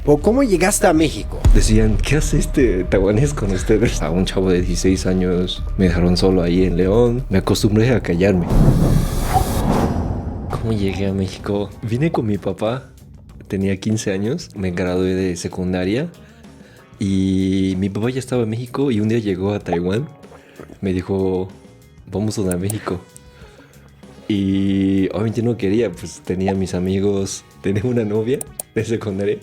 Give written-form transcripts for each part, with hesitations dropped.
¿O cómo llegaste a México? Decían, ¿qué hace este taiwanés con ustedes? A un chavo de 16 años me dejaron solo ahí en León. Me acostumbré a callarme. ¿Cómo llegué a México? Vine con mi papá. Tenía 15 años. Me gradué de secundaria. Y mi papá ya estaba en México y un día llegó a Taiwán. Me dijo, vamos a México. Y obviamente no quería, pues tenía mis amigos, tenía una novia de secundaria.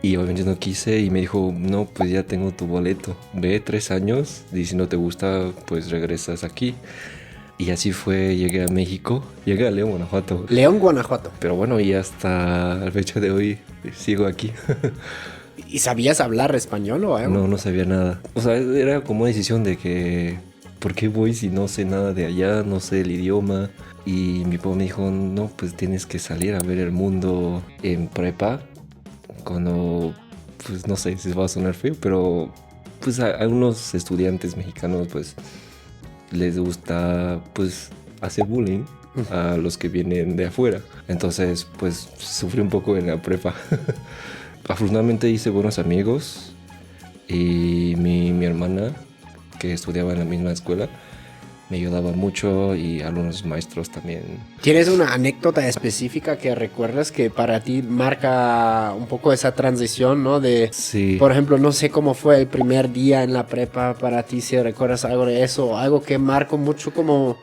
Y obviamente no quise y me dijo, no, pues ya tengo tu boleto. Ve 3 años y si no te gusta, pues regresas aquí. Y así fue, llegué a México, llegué a León, Guanajuato. León, Guanajuato. Pero bueno, y hasta la fecha de hoy sigo aquí. ¿Y sabías hablar español o algo? No sabía nada. O sea, era como una decisión de que, ¿por qué voy si no sé nada de allá, no sé el idioma? Y mi papá me dijo, no, pues tienes que salir a ver el mundo en prepa. Cuando, pues no sé si va a sonar feo, pero pues a algunos estudiantes mexicanos pues les gusta pues hacer bullying a los que vienen de afuera. Entonces pues sufrí un poco en la prepa. Afortunadamente hice buenos amigos y mi hermana, que estudiaba en la misma escuela, me ayudaba mucho y algunos maestros también. ¿Tienes una anécdota específica que recuerdas que para ti marca un poco esa transición, ¿no? De, Sí. por ejemplo, no sé cómo fue el primer día en la prepa para ti, si recuerdas algo de eso, algo que marcó mucho como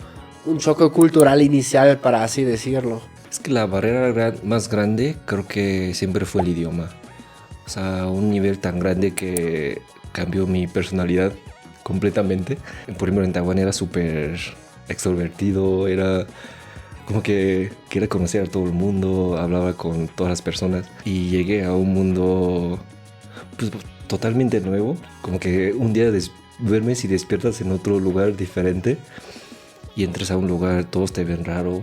un choque cultural inicial, para así decirlo. Es que la barrera más grande creo que siempre fue el idioma. O sea, un nivel tan grande que cambió mi personalidad completamente. Primero en Taiwán era súper extrovertido, era como que quería conocer a todo el mundo, hablaba con todas las personas y llegué a un mundo pues totalmente nuevo, como que un día duermes y despiertas en otro lugar diferente y entras a un lugar, todos te ven raro,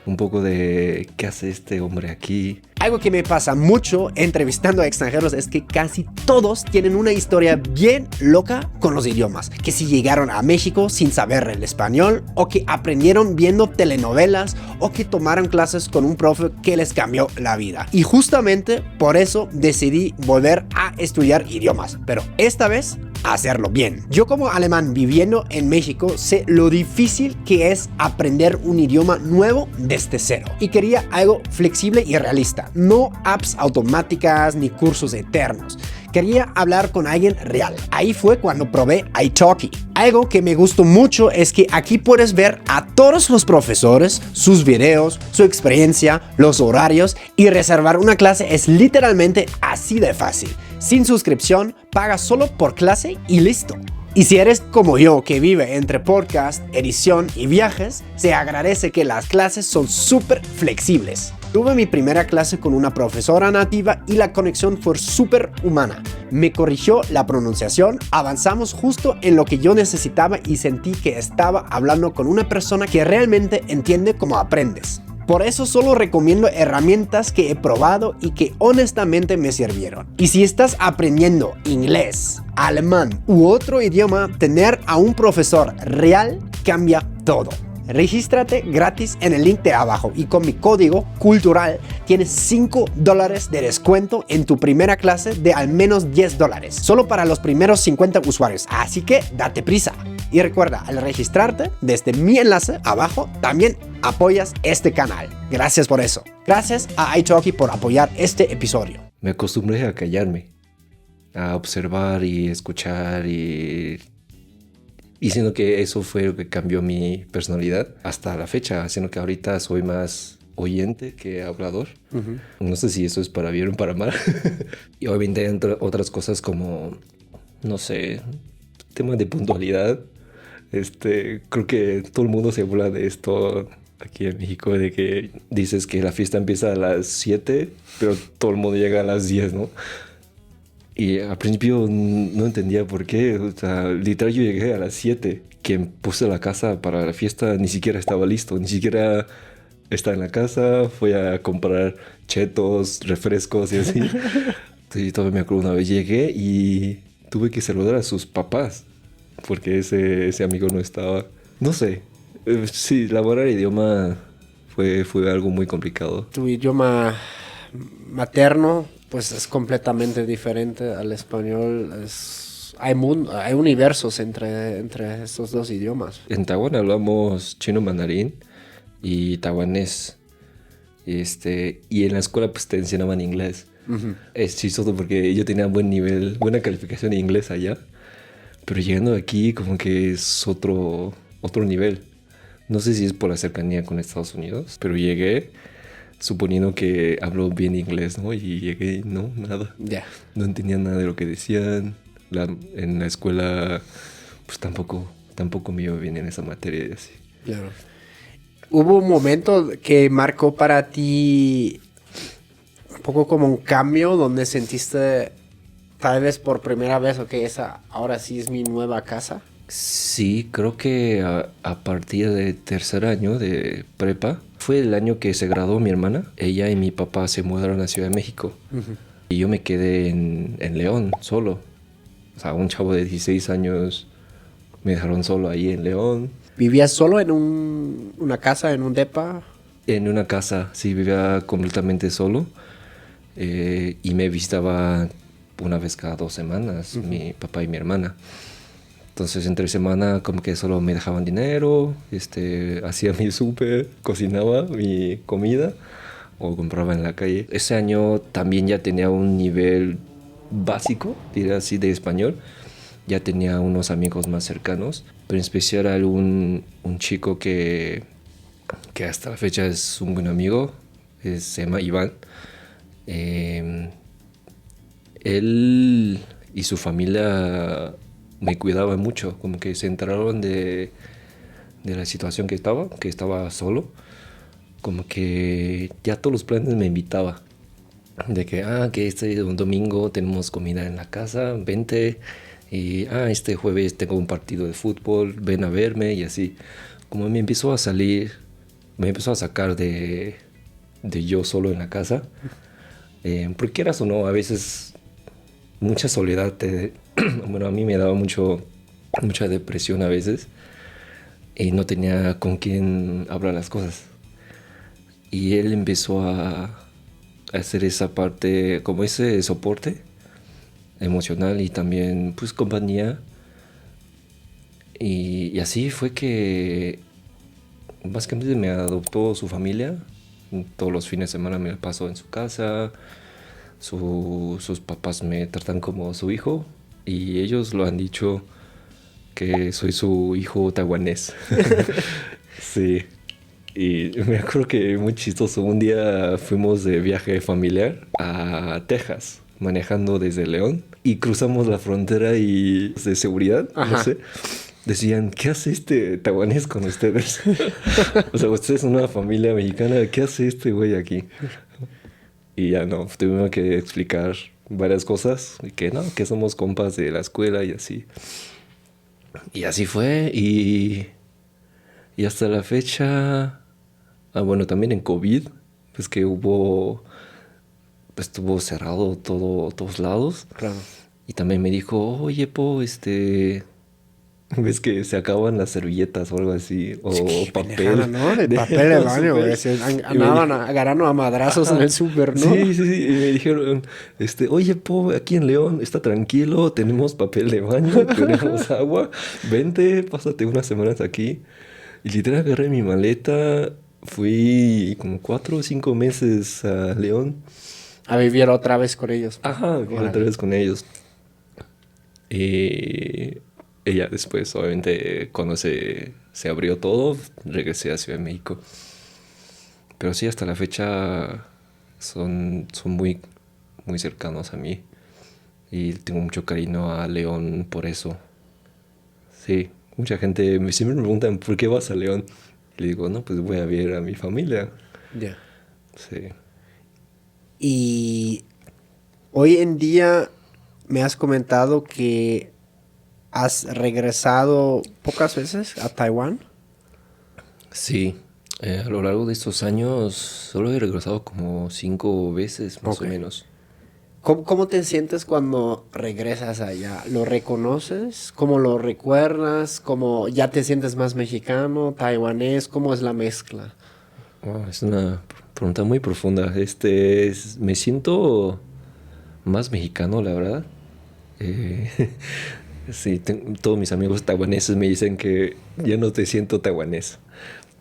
un poco de ¿qué hace este hombre aquí? Algo que me pasa mucho entrevistando a extranjeros es que casi todos tienen una historia bien loca con los idiomas. Que si llegaron a México sin saber el español, o que aprendieron viendo telenovelas, o que tomaron clases con un profe que les cambió la vida. Y justamente por eso decidí volver a estudiar idiomas, pero esta vez hacerlo bien. Yo como alemán viviendo en México sé lo difícil que es aprender un idioma nuevo desde cero. Y quería algo flexible y realista. No apps automáticas ni cursos eternos. Quería hablar con alguien real. Ahí fue cuando probé italki. Algo que me gustó mucho es que aquí puedes ver a todos los profesores, sus videos, su experiencia, los horarios, y reservar una clase es literalmente así de fácil. Sin suscripción, pagas solo por clase y listo. Y si eres como yo, que vive entre podcast, edición y viajes, se agradece que las clases son súper flexibles. Tuve mi primera clase con una profesora nativa y la conexión fue súper humana. Me corrigió la pronunciación, avanzamos justo en lo que yo necesitaba y sentí que estaba hablando con una persona que realmente entiende cómo aprendes. Por eso solo recomiendo herramientas que he probado y que honestamente me sirvieron. Y si estás aprendiendo inglés, alemán u otro idioma, tener a un profesor real cambia todo. Regístrate gratis en el link de abajo y con mi código cultural tienes $5 de descuento en tu primera clase de al menos $10, solo para los primeros 50 usuarios, así que date prisa. Y recuerda, al registrarte desde mi enlace abajo, también apoyas este canal. Gracias por eso. Gracias a italki por apoyar este episodio. Me acostumbré a callarme, a observar y escuchar y siento que eso fue lo que cambió mi personalidad hasta la fecha, siendo que ahorita soy más oyente que hablador. No sé si eso es para bien o para mal. Y obviamente entre otras cosas como, no sé, temas de puntualidad. Creo que todo el mundo se habla de esto aquí en México, de que dices que la fiesta empieza a las 7, pero todo el mundo llega a las 10, ¿no? Y al principio no entendía por qué. O sea, literal yo llegué a las 7. Quien puse la casa para la fiesta ni siquiera estaba listo. Ni siquiera está en la casa. Fui a comprar chetos, refrescos y así. Sí, todavía me acuerdo una vez llegué y tuve que saludar a sus papás. Porque ese amigo no estaba. No sé. Sí, elaborar idioma fue algo muy complicado. Tu idioma materno pues es completamente diferente al español. Hay universos entre estos dos idiomas. En Taiwán hablamos chino mandarín y taiwanés. Y en la escuela pues te enseñaban inglés. Ujú. Es chistoso porque yo tenía buen nivel, buena calificación de inglés allá. Pero llegando aquí como que es otro nivel. No sé si es por la cercanía con Estados Unidos, pero llegué suponiendo que hablo bien inglés, ¿no? Y llegué y no, nada. Ya. No entendía nada de lo que decían. En la escuela pues tampoco me iba bien en esa materia y así. Claro. ¿Hubo un momento que marcó para ti un poco como un cambio donde sentiste tal vez por primera vez, ok, ahora sí es mi nueva casa? Sí, creo que a partir del tercer año de prepa fue el año que se graduó mi hermana. Ella y mi papá se mudaron a Ciudad de México. Ujú. Y yo me quedé en León solo. O sea, un chavo de 16 años me dejaron solo ahí en León. ¿Vivías solo en una casa, en un depa? En una casa, sí, vivía completamente solo. Y me visitaba una vez cada 2 semanas, mi papá y mi hermana. Entonces, entre semana, como que solo me dejaban dinero, hacía mi súper, cocinaba mi comida o compraba en la calle. Ese año también ya tenía un nivel básico, diría así, de español. Ya tenía unos amigos más cercanos, pero en especial un chico que hasta la fecha es un buen amigo, se llama Iván. Él y su familia me cuidaban mucho, como que se enteraron de la situación que estaba solo, como que ya todos los planes me invitaba, de que este domingo tenemos comida en la casa, vente, y este jueves tengo un partido de fútbol, ven a verme, y así, como me empezó a sacar de yo solo en la casa, porque quieras o no, a veces mucha soledad bueno, a mí me daba mucha depresión a veces y no tenía con quién hablar las cosas. Y él empezó a hacer esa parte, como ese soporte emocional y también pues compañía. Y así fue que básicamente me adoptó su familia. Todos los fines de semana me la paso en su casa. Sus papás me tratan como su hijo y ellos lo han dicho que soy su hijo taiwanés. Sí. Y me acuerdo que muy chistoso. Un día fuimos de viaje familiar a Texas, manejando desde León, y cruzamos la frontera y de seguridad, Ajá. no sé. Decían, ¿qué hace este taiwanés con ustedes? O sea, ustedes son una familia mexicana, ¿qué hace este güey aquí? Y ya no, tuvimos que explicar varias cosas, y que no, que somos compas de la escuela y así. Y así fue, y hasta la fecha, bueno, también en COVID, pues que estuvo cerrado todos lados. Claro. Y también me dijo, oye, ves que se acaban las servilletas o algo así, o Pendejada, papel. ¿no? De papel de baño, güey. Andaban dijo, agarrando a madrazos en el súper, ¿no? Sí, y me dijeron, oye, aquí en León está tranquilo, tenemos papel de baño, tenemos agua, vente, pásate unas semanas aquí. Y literal agarré mi maleta, fui como 4 o 5 meses a León. A vivir otra vez con ellos. Ajá, otra vez con ellos. Y ella después, obviamente, cuando se abrió todo, regresé a Ciudad de México. Pero sí, hasta la fecha son muy, muy cercanos a mí. Y tengo mucho cariño a León por eso. Sí, mucha gente siempre me preguntan, ¿por qué vas a León? Y le digo, no, pues voy a ver a mi familia. Ya. Sí. Y hoy en día me has comentado que has regresado pocas veces a Taiwán. Sí, a lo largo de estos años solo he regresado como 5 veces más Ok. o menos. ¿Cómo te sientes cuando regresas allá? ¿Lo reconoces? ¿Cómo lo recuerdas? ¿Cómo ya te sientes más mexicano, taiwanés? ¿Cómo es la mezcla? Wow, es una pregunta muy profunda. Me siento más mexicano, la verdad. Eh, sí, todos mis amigos taiwaneses me dicen que ya no te siento taiwanés.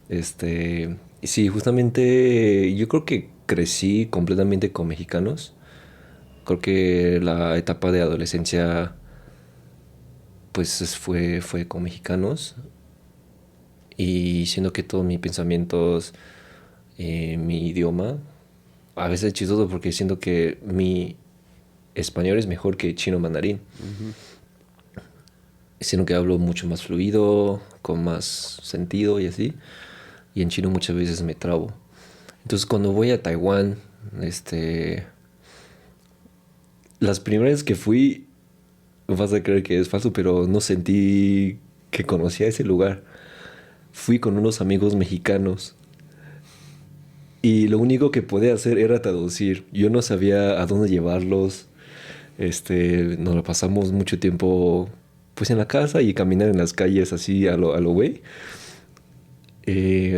Y sí, justamente yo creo que crecí completamente con mexicanos. Creo que la etapa de adolescencia pues fue con mexicanos y siendo que todos mis pensamientos, mi idioma, a veces es chistoso porque siento que mi español es mejor que chino mandarín. Siendo que hablo mucho más fluido, con más sentido y así. Y en chino muchas veces me trabo. Entonces cuando voy a Taiwán, las primeras que fui, vas a creer que es falso, pero no sentí que conocía ese lugar. Fui con unos amigos mexicanos y lo único que podía hacer era traducir. Yo no sabía a dónde llevarlos. Nos lo pasamos mucho tiempo pues en la casa y caminar en las calles así a lo güey.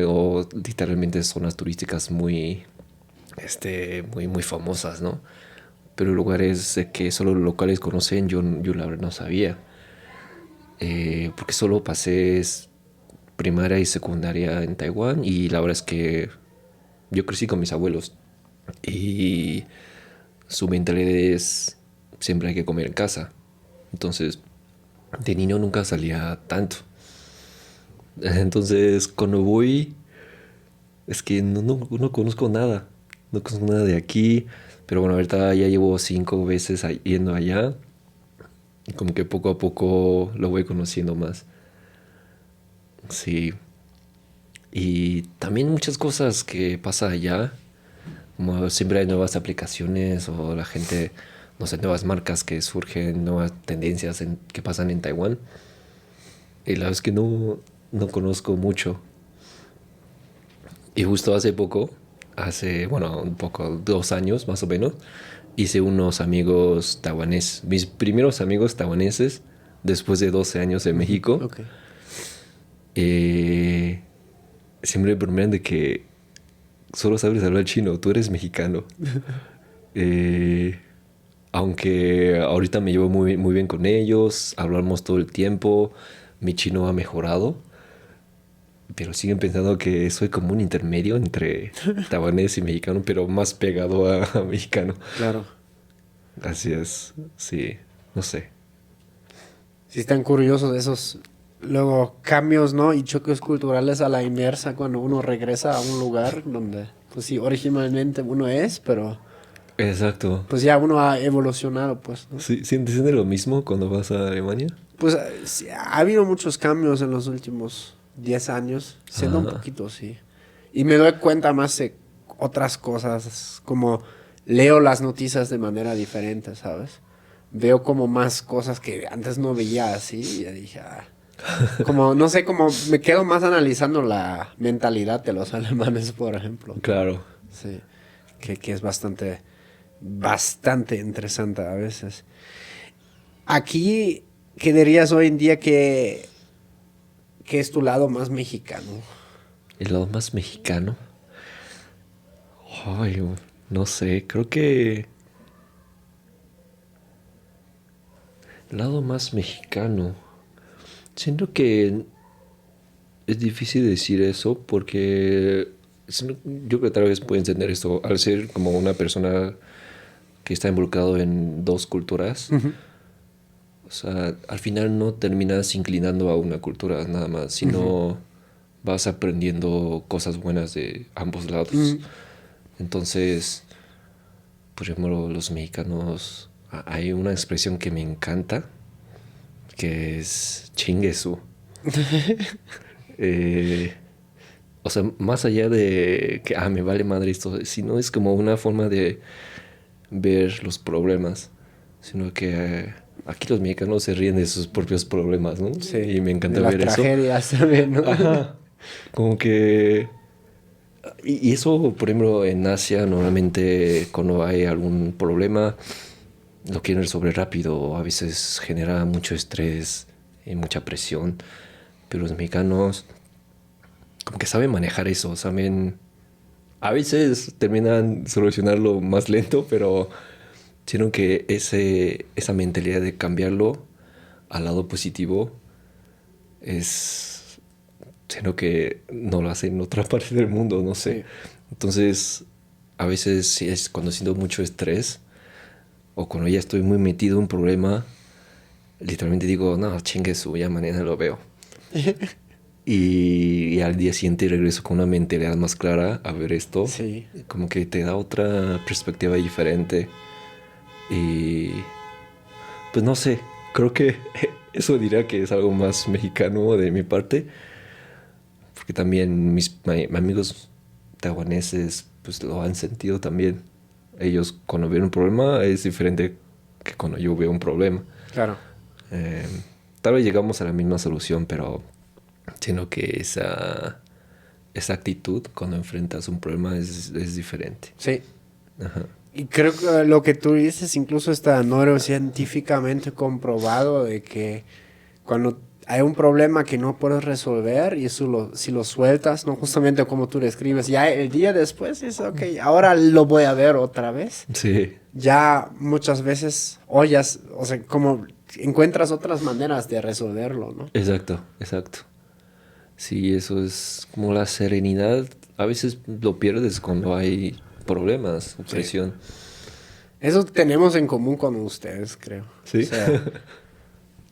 O literalmente zonas turísticas muy famosas, ¿no? Pero lugares que solo los locales conocen, yo la verdad no sabía. Porque solo pasé primaria y secundaria en Taiwán y la verdad es que yo crecí con mis abuelos y su mentalidad es siempre hay que comer en casa. Entonces, de niño nunca salía tanto. Entonces, cuando voy, es que no conozco nada. No conozco nada de aquí. Pero bueno, ahorita ya llevo 5 veces yendo allá. Y como que poco a poco lo voy conociendo más. Sí. Y también muchas cosas que pasa allá. Como siempre hay nuevas aplicaciones o la gente, no sé, nuevas marcas que surgen, nuevas tendencias que pasan en Taiwán. Y la verdad es que no conozco mucho. Y justo bueno, un poco, 2 años más o menos, hice unos amigos taiwaneses, mis primeros amigos taiwaneses, después de 12 años en México. Ok. Siempre me bromean de que solo sabes hablar chino, tú eres mexicano. Aunque ahorita me llevo muy bien con ellos, hablamos todo el tiempo, mi chino ha mejorado, pero siguen pensando que soy como un intermedio entre taiwanés y mexicano, pero más pegado a mexicano. Claro. Así es, sí, no sé. Sí, están curiosos esos luego cambios, ¿no? Y choques culturales a la inversa cuando uno regresa a un lugar donde, pues sí, originalmente uno es, pero Exacto. pues ya uno ha evolucionado, pues, ¿no? Sí, ¿sientes lo mismo cuando vas a Alemania? Pues sí, ha habido muchos cambios en los últimos 10 años, siendo un Ajá. poquito, sí. Y me doy cuenta más de otras cosas, como leo las noticias de manera diferente, ¿sabes? Veo como más cosas que antes no veía así y ya dije, como, no sé, como me quedo más analizando la mentalidad de los alemanes, por ejemplo. Claro. Sí, que es bastante interesante a veces. Aquí, ¿qué dirías hoy en día que es tu lado más mexicano? ¿El lado más mexicano? Ay, no sé, creo que el lado más mexicano. Siento que es difícil decir eso porque yo creo que tal vez puedo entender esto al ser como una persona que está involucrado en 2 culturas. O sea, al final no terminas inclinando a una cultura nada más, sino vas aprendiendo cosas buenas de ambos lados. Entonces, por ejemplo, los mexicanos, hay una expresión que me encanta, que es chinguesu. O sea, más allá de que, me vale madre esto, sino es como una forma de ver los problemas, sino que aquí los mexicanos se ríen de sus propios problemas, ¿no? Sí, Y me encanta de las ver eso. tragedias también, ¿no? Ajá. Como que... Y eso, por ejemplo, en Asia, normalmente cuando hay algún problema, lo quieren resolver rápido. A veces genera mucho estrés y mucha presión. Pero los mexicanos, como que saben manejar eso, saben... A veces terminan solucionarlo más lento, pero Sino que esa mentalidad de cambiarlo al lado positivo es... Sino que no lo hace en otra parte del mundo, no sé. Sí. Entonces, a veces sí es cuando siento mucho estrés o cuando ya estoy muy metido en un problema, literalmente digo, no, chingue su, ya mañana lo veo. Y al día siguiente regreso con una mentalidad más clara a ver esto. Sí. Como que te da otra perspectiva diferente. Y pues no sé, creo que eso diría que es algo más mexicano de mi parte. Porque también mis amigos taiwaneses pues lo han sentido también. Ellos cuando ven un problema es diferente que cuando yo veo un problema. Claro. Eh, Tal vez llegamos a la misma solución, pero sino que esa actitud cuando enfrentas un problema es diferente. Sí. Ajá. Y creo que lo que tú dices incluso está neurocientíficamente comprobado de que cuando hay un problema que no puedes resolver y eso si lo sueltas, no justamente como tú describes, ya el día después es ok, ahora lo voy a ver otra vez. Sí, Ya muchas veces oyas, o sea, como encuentras otras maneras de resolverlo, ¿no? exacto, exacto. Sí, eso es como la serenidad. A veces lo pierdes cuando hay problemas o presión. Eso tenemos en común con ustedes, creo. Sí. O sea,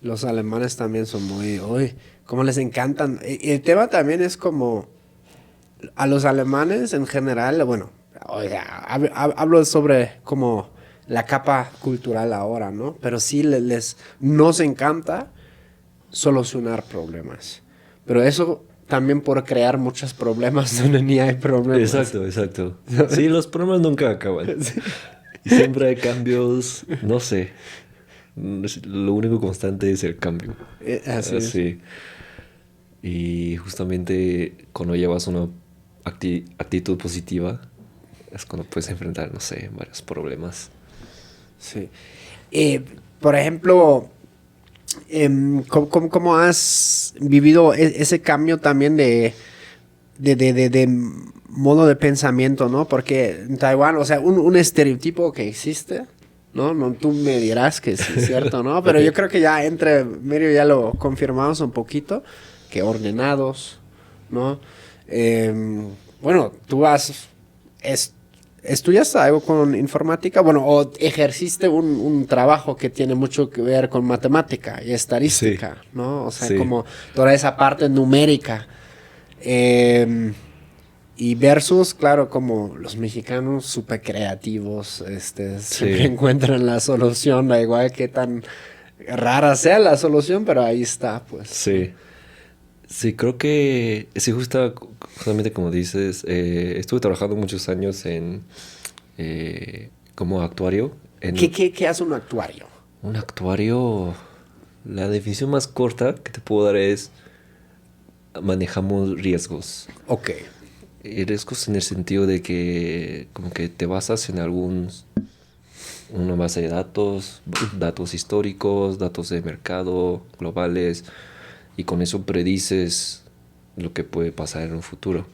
los alemanes también son muy, uy, como les encantan. Y el tema también es como a los alemanes en general, bueno, o sea, hablo sobre como la capa cultural ahora, ¿no? Pero sí nos encanta solucionar problemas. Pero eso también por crear muchos problemas donde ni hay problemas. Exacto, exacto. Sí, los problemas nunca acaban. Sí. Y siempre hay cambios, no sé. Lo único constante es el cambio. Así es. Así. Y justamente cuando llevas una actitud positiva, es cuando puedes enfrentar, no sé, varios problemas. Sí. Por ejemplo, ¿cómo has vivido ese cambio también de modo de pensamiento, ¿no? Porque en Taiwán, o sea, un estereotipo que existe, ¿no? No, tú me dirás que sí es cierto, ¿no? Pero yo creo que ya entre medio ya lo confirmamos un poquito, que ordenados, ¿no? Bueno, tú ¿estudiaste algo con informática? Bueno, o ejerciste un trabajo que tiene mucho que ver con matemática y estadística, Sí. ¿no? O sea, Sí. como toda esa parte numérica. Y versus, claro, como los mexicanos súper creativos, siempre encuentran la solución, da igual que tan rara sea la solución, pero ahí está, pues. Sí. Sí, creo que sí, justamente como dices, estuve trabajando muchos años como actuario. ¿Qué hace un actuario? Un actuario, la definición más corta que te puedo dar es manejamos riesgos. Ok. Y riesgos en el sentido de que como que te basas en una base de datos, datos históricos, datos de mercado, globales, y con eso predices lo que puede pasar en un futuro.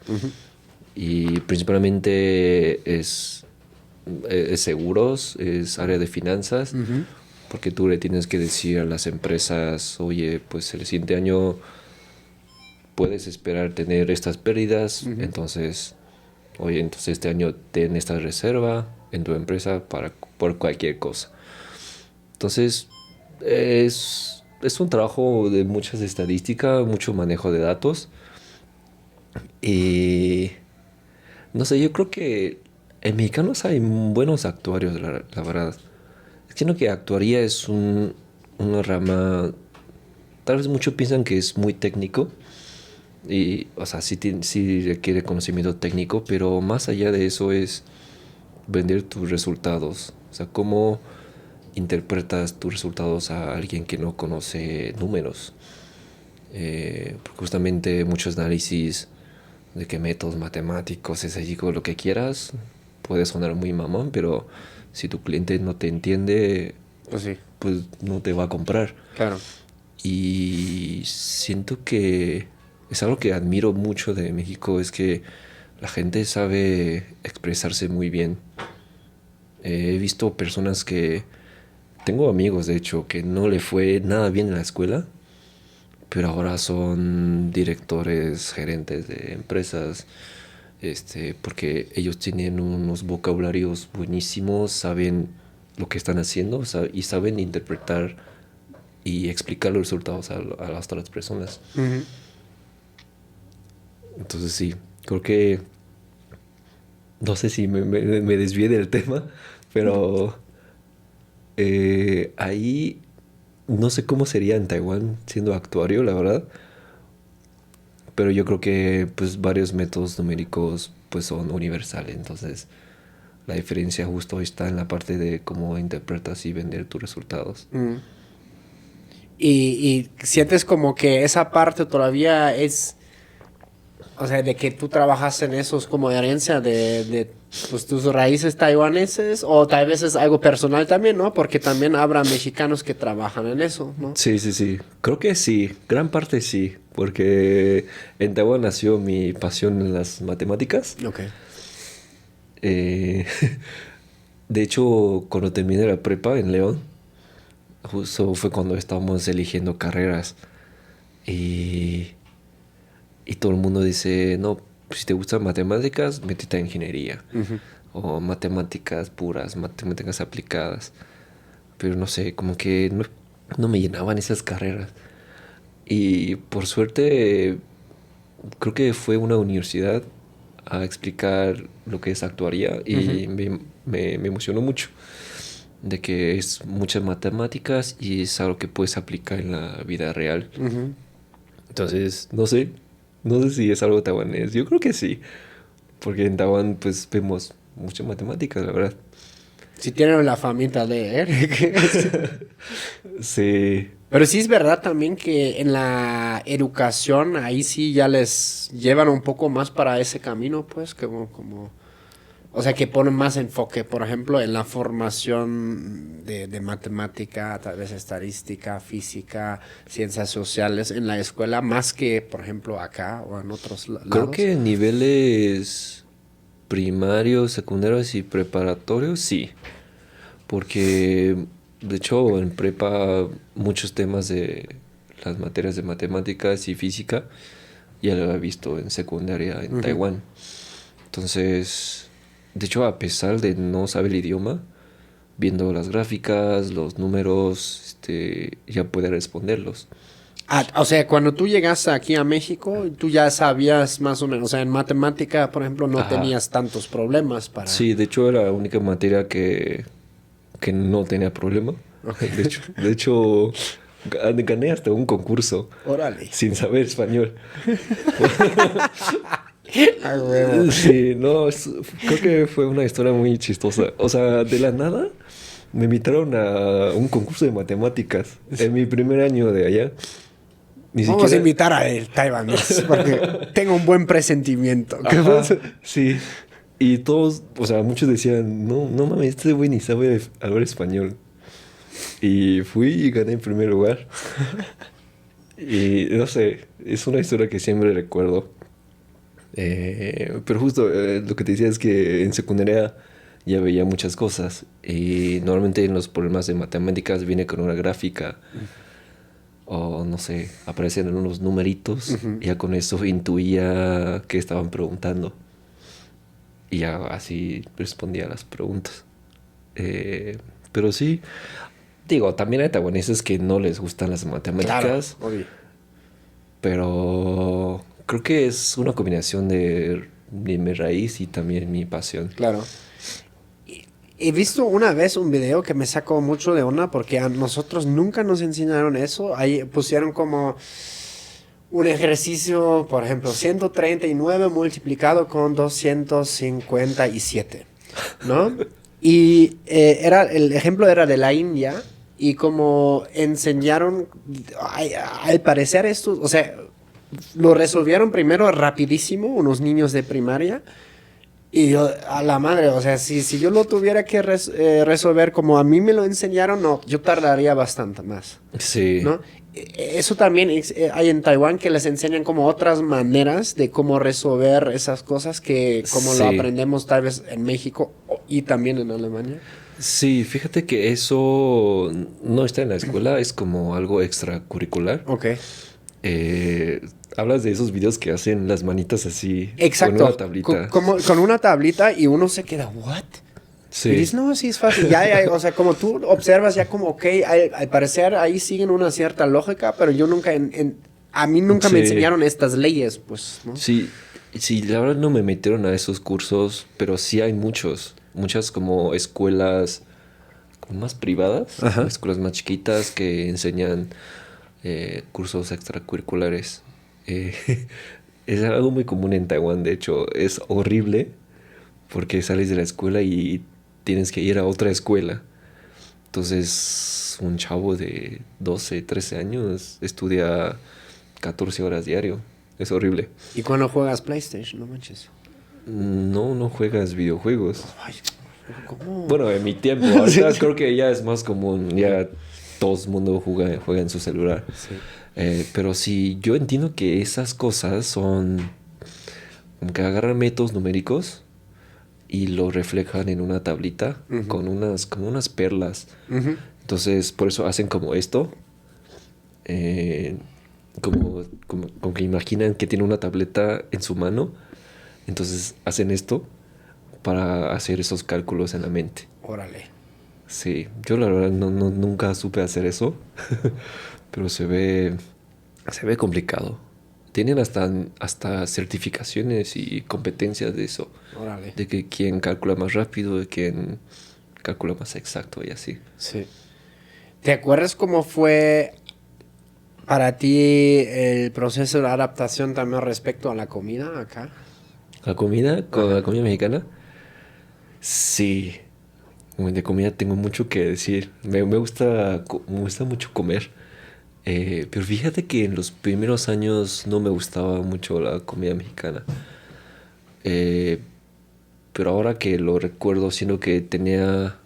Y principalmente es seguros, es área de finanzas, porque tú le tienes que decir a las empresas, oye, pues el siguiente año puedes esperar tener estas pérdidas, entonces, oye, entonces este año ten esta reserva en tu empresa por cualquier cosa. Entonces, es un trabajo de muchas estadísticas, mucho manejo de datos. Y no sé, yo creo que en mexicanos hay buenos actuarios, la verdad. Siento que actuaría es una rama, tal vez muchos piensan que es muy técnico. Y, o sea, sí requiere conocimiento técnico, pero más allá de eso es vender tus resultados. O sea, cómo interpretas tus resultados a alguien que no conoce números. Porque justamente muchos análisis de que métodos matemáticos, estadísticos, lo que quieras, puede sonar muy mamón, pero si tu cliente no te entiende, Pues sí. pues no te va a comprar. Claro. Y siento que es algo que admiro mucho de México, es que la gente sabe expresarse muy bien. He visto personas que... Tengo amigos, de hecho, que no le fue nada bien en la escuela, pero ahora son directores, gerentes de empresas, porque ellos tienen unos vocabularios buenísimos, saben lo que están haciendo, y saben interpretar y explicar los resultados a las otras personas. Ujú. Entonces sí, creo que, no sé si me desvié del tema, pero ahí no sé cómo sería en Taiwán siendo actuario, la verdad. Pero yo creo que pues varios métodos numéricos pues son universales. Entonces la diferencia justo está en la parte de cómo interpretas y vender tus resultados. Mm. Y sientes como que esa parte todavía es, o sea, de que tú trabajas en eso es como herencia de pues, tus raíces taiwaneses, o tal vez es algo personal también, ¿no? Porque también habrá mexicanos que trabajan en eso, ¿no? Sí, sí, sí. Creo que sí. Gran parte sí. Porque en Taiwán nació mi pasión en las matemáticas. Ok. Eh, de hecho, cuando terminé la prepa en León, justo fue cuando estábamos eligiendo carreras. Y, y todo el mundo dice, no, si te gustan matemáticas, métete a ingeniería. Ujú. O matemáticas puras, matemáticas aplicadas. Pero no sé, como que no me llenaban esas carreras. Y por suerte, creo que fue una universidad a explicar lo que es actuaría y Ujú. me emocionó mucho de que es muchas matemáticas y es algo que puedes aplicar en la vida real. Ujú. Entonces, no sé si es algo taiwanés. Yo creo que sí, porque en Taiwán pues vemos muchas matemáticas, la verdad. Si tienen la famita de Sí, Pero sí es verdad también que en la educación ahí sí ya les llevan un poco más para ese camino, pues, o sea, que ponen más enfoque, por ejemplo, en la formación de matemática, tal vez estadística, física, ciencias sociales en la escuela, más que, por ejemplo, acá o en otros creo lados. que en niveles primarios, secundarios y preparatorios, sí. Porque, de hecho, en prepa muchos temas de las materias de matemáticas y física ya lo había visto en secundaria en Ujú. Taiwán. Entonces, de hecho, a pesar de no saber el idioma, viendo las gráficas, los números, ya puede responderlos. Ah, o sea, cuando tú llegaste aquí a México, tú ya sabías más o menos, o sea, en matemática, por ejemplo, no Ajá. tenías tantos problemas para... Sí, de hecho era la única materia que no tenía problema. Ok. De hecho, gané hasta un concurso Órale. sin saber español. A huevo. Sí, no, creo que fue una historia muy chistosa. O sea, de la nada me invitaron a un concurso de matemáticas en mi primer año de allá. Ni Vamos a siquiera... invitar a el taiwanés porque tengo un buen presentimiento. ¿Qué Ajá, pasa? sí. Y todos, o sea, muchos decían, no, no mames, este güey ni sabe hablar español. Y fui y gané en primer lugar. Y no sé, es una historia que siempre recuerdo. Pero justo lo que te decía es que en secundaria ya veía muchas cosas. Y normalmente en los problemas de matemáticas viene con una gráfica. O no sé, aparecen unos numeritos. Ujú. Y ya con eso intuía qué estaban preguntando. Y ya así respondía a las preguntas. Pero sí, digo, también hay taiwaneses que no les gustan las Claro, matemáticas. obvio. Pero creo que es una combinación de mi raíz y también mi pasión. Claro. He visto una vez un video que me sacó mucho de onda porque a nosotros nunca nos enseñaron eso. Ahí pusieron como un ejercicio, por ejemplo, 139 multiplicado con 257, ¿no? Y el ejemplo era de la India y como enseñaron, al parecer esto, o sea, lo resolvieron primero rapidísimo unos niños de primaria. Y yo, a la madre, o sea, si yo lo tuviera que resolver como a mí me lo enseñaron, no, yo tardaría bastante más, Sí, ¿no? Eso también hay en Taiwán que les enseñan como otras maneras de cómo resolver esas cosas que como lo sí. aprendemos tal vez en México, ¿Y también en Alemania? Sí, fíjate que eso no está en la escuela, es como algo extracurricular. Ok. Eh, Hablas de esos videos que hacen las manitas así con una Exacto. tablita. Como, con una tablita y uno se queda, ¿what? Y Sí, dices, no, sí es fácil. O sea, como tú observas ya como, ok, al parecer ahí siguen una cierta lógica, pero yo nunca, a mí nunca me sí, enseñaron estas leyes, pues, ¿no? sí, sí, la verdad no me metieron a esos cursos, pero sí hay muchas como escuelas como más privadas, Ajá. escuelas más chiquitas que enseñan cursos extracurriculares. Eh, es algo muy común en Taiwán, de hecho, es horrible porque sales de la escuela y tienes que ir a otra escuela. Entonces, un chavo de 12 13 años estudia 14 horas diario. Es horrible. Y cuando juegas PlayStation, no manches. No, no juegas videojuegos. Ay, ¿cómo? Bueno, en mi tiempo, ahorita creo que ya es más común, ya todo el mundo juega en su celular. Sí. Pero sí, yo entiendo que esas cosas son como que agarran métodos numéricos y lo reflejan en una tablita con como unas perlas. Ujú. Entonces, por eso hacen como esto. eh, como que imaginan que tiene una tableta en su mano. Entonces hacen esto para hacer esos cálculos en la mente. Órale. Sí, yo la verdad nunca supe hacer eso, pero se ve complicado. Tienen hasta certificaciones y competencias de eso, Órale. de que quién calcula más rápido, de quién calcula más exacto y así. Sí. ¿Te acuerdas cómo fue para ti el proceso de adaptación también respecto a la comida acá? ¿La comida? ¿Con Ajá. la comida mexicana? Sí, de comida tengo mucho que decir. Me gusta mucho comer. Pero fíjate que en los primeros años no me gustaba mucho la comida mexicana. Eh, pero ahora que lo recuerdo, siento que tenía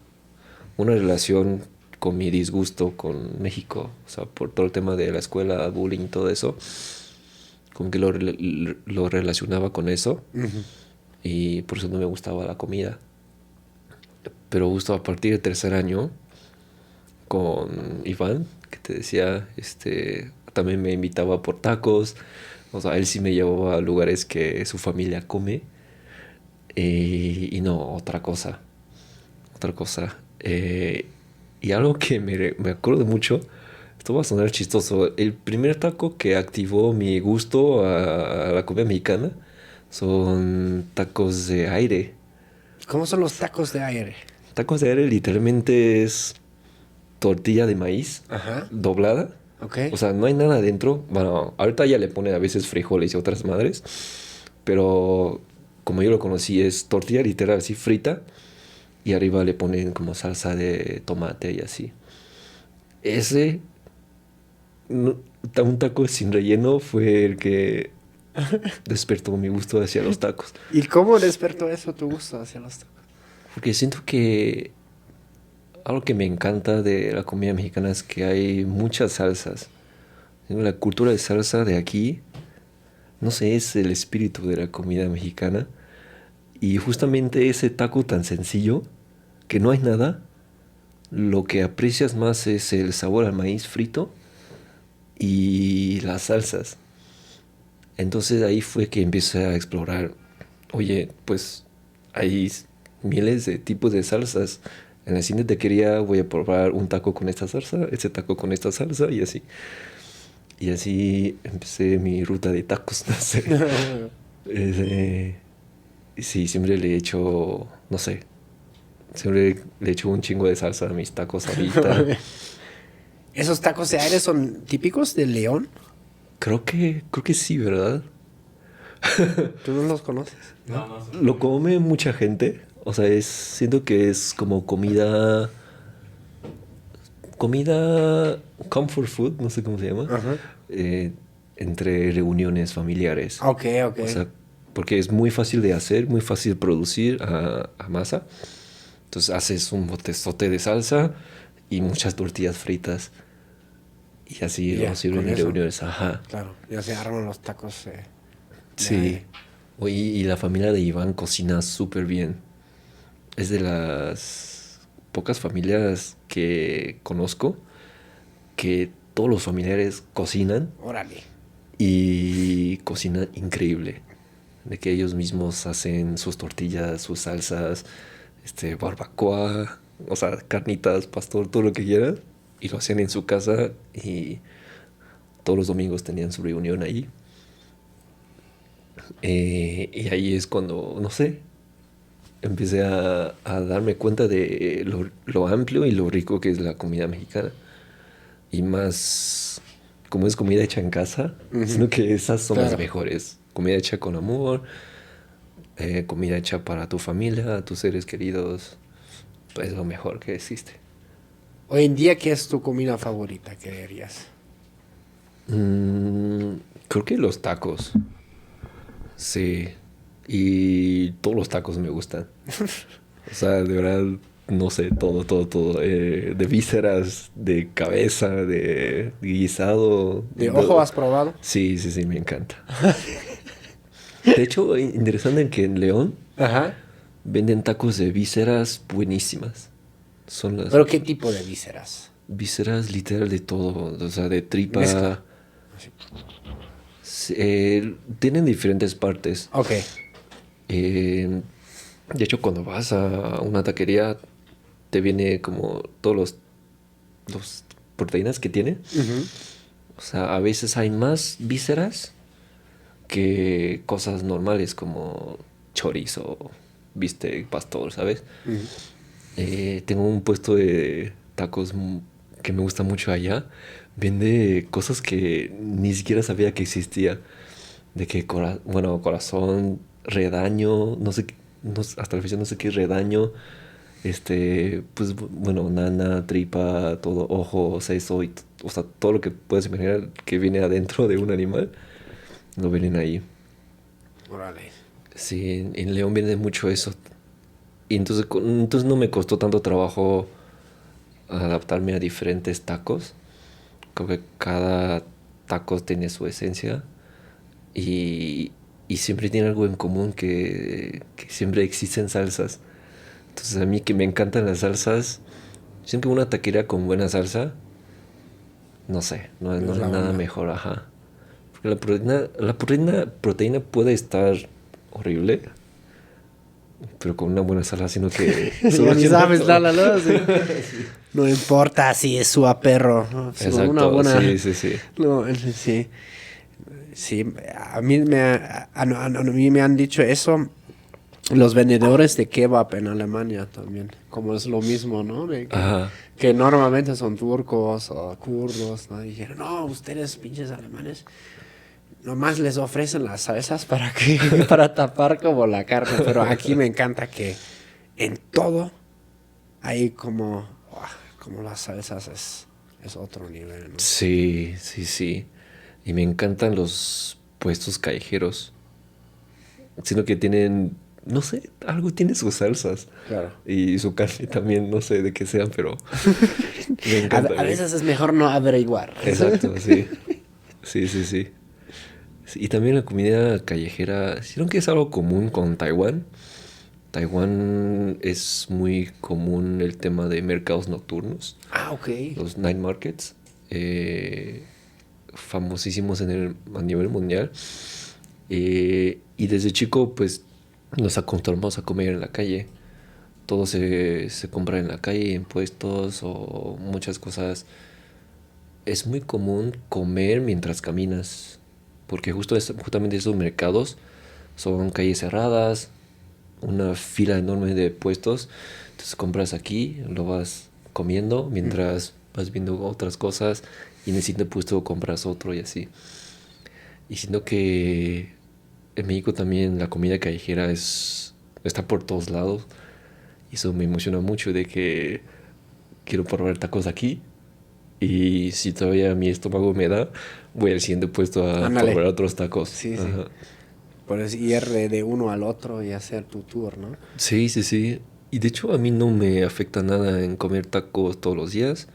una relación con mi disgusto con México. O sea, por todo el tema de la escuela, bullying y todo eso. Como que lo relacionaba con eso. Ujú. Y por eso no me gustaba la comida. Pero justo a partir del tercer año, con Iván, que te decía, también me invitaba por tacos. O sea, él sí me llevaba a lugares que su familia come. Y no, otra cosa. Otra cosa. Y algo que me acuerdo mucho, esto va a sonar chistoso. El primer taco que activó mi gusto a la comida mexicana son tacos de aire. ¿Cómo son los tacos de aire? Tacos de aire literalmente es tortilla de maíz Ajá. doblada. Ok. O sea, no hay nada adentro. Bueno, ahorita ya le ponen a veces frijoles y otras madres. Pero como yo lo conocí, es tortilla literal así frita. Y arriba le ponen como salsa de tomate y así. Ese, no- un taco sin relleno fue el que despertó mi gusto hacia los tacos. ¿Y cómo despertó eso tu gusto hacia los tacos? Porque siento que algo que me encanta de la comida mexicana es que hay muchas salsas. La cultura de salsa de aquí, no sé, es el espíritu de la comida mexicana. Y justamente ese taco tan sencillo, que no hay nada, lo que aprecias más es el sabor al maíz frito y las salsas. Entonces ahí fue que empecé a explorar, oye, pues hay miles de tipos de salsas. En la siguiente taquería voy a probar un taco con esta salsa, este taco con esta salsa y así. Y así empecé mi ruta de tacos, no sé. Eh, sí, siempre le he hecho, no sé, siempre le echo un chingo de salsa a mis tacos ahorita. ¿Esos tacos de aire son típicos de León? Creo que sí, ¿verdad? ¿Tú no los conoces? No, no sé. Lo come mucha gente. O sea, siento que es como comida comfort food, no sé cómo se llama, Ajá. eh, entre reuniones familiares. Ok, ok. O sea, porque es muy fácil de hacer, muy fácil de producir a masa. Entonces haces un botezote de salsa y muchas tortillas fritas. Y así Ya, lo sirven con en eso. reuniones. Ajá. Claro, ya se arman los tacos. De Sí. aire. Oye, y la familia de Iván cocina súper bien. es de las pocas familias que conozco que todos los familiares cocinan Órale. y cocinan increíble. De que ellos mismos hacen sus tortillas, sus salsas, barbacoa, o sea, carnitas, pastor, todo lo que quieran. Y lo hacían en su casa y todos los domingos tenían su reunión ahí. Y ahí es cuando, no sé, empecé a darme cuenta de lo amplio y lo rico que es la comida mexicana. Y más, como es comida hecha en casa, sino que esas son las mejores. Comida hecha con amor, comida hecha para tu familia, tus seres queridos. Pues lo mejor que existe. Hoy en día, ¿qué es tu comida favorita, qué dirías? Creo que los tacos. Sí. Y todos los tacos me gustan. O sea, de verdad, no sé, todo, todo, todo. De vísceras, de cabeza, de guisado. ¿De ojo has probado? Sí, sí, sí, me encanta. De hecho, interesante en que en León Ajá. venden tacos de vísceras buenísimas. Son las ¿Pero qué tipo de vísceras? vísceras literal de todo. O sea, de tripa. Mezcla. Tienen diferentes partes. Ok. De hecho, cuando vas a una taquería, te viene como todos los proteínas que tiene. O sea, a veces hay más vísceras que cosas normales como chorizo, bistec, pastor, ¿sabes? Tengo un puesto de tacos que me gusta mucho allá. Vende cosas que ni siquiera sabía que existía. De que, corazón, redaño, no sé, hasta la fecha no sé qué es redaño. Pues, bueno, nana, tripa, todo, ojo, seso, o sea, todo lo que puedes imaginar que viene adentro de un animal, lo vienen ahí. Órale. Sí, en León viene mucho eso. Y entonces no me costó tanto trabajo adaptarme a diferentes tacos. Creo que cada taco tiene su esencia y siempre tiene algo en común que siempre existen salsas. Entonces a mí que me encantan las salsas, siempre una taquería con buena salsa, no sé, no hay nada mejor, ajá. Porque la proteína puede estar horrible, pero con una buena salsa, sino que... Ya ni sabes, sí. No importa si es su perro. ¿No? Exacto, una buena... sí. No, sí. Sí, a mí a mí me han dicho eso los vendedores de kebab en Alemania también. Como es lo mismo, ¿no? Ajá. Que normalmente son turcos o kurdos, ¿no? Y dijeron, no, ustedes pinches alemanes, nomás les ofrecen las salsas para tapar como la carne. Pero aquí me encanta que en todo hay como las salsas es otro nivel, ¿no? Sí. Y me encantan los puestos callejeros. Sino que tienen, no sé, algo tiene sus salsas. Claro. Y su carne también, no sé de qué sean, pero me encanta. A veces es mejor no averiguar. Exacto, sí. Sí. Y también la comida callejera, ¿vieron que es algo común con Taiwán? Taiwán es muy común el tema de mercados nocturnos. Ah, ok. Los night markets. Famosísimos a nivel mundial. Y desde chico, pues, nos acostumbramos a comer en la calle. Todo se compra en la calle, en puestos o muchas cosas. Es muy común comer mientras caminas, porque justamente esos mercados son calles cerradas, una fila enorme de puestos. Entonces compras aquí, lo vas comiendo mientras vas viendo otras cosas y en el siguiente puesto compras otro y así. Y siento que en México también la comida callejera está por todos lados. Y eso me emociona mucho de que quiero probar tacos aquí. Y si todavía mi estómago me da, voy al siguiente puesto a probar otros tacos. Sí. Puedes ir de uno al otro y hacer tu tour, ¿no? Sí. Y de hecho a mí no me afecta nada en comer tacos todos los días.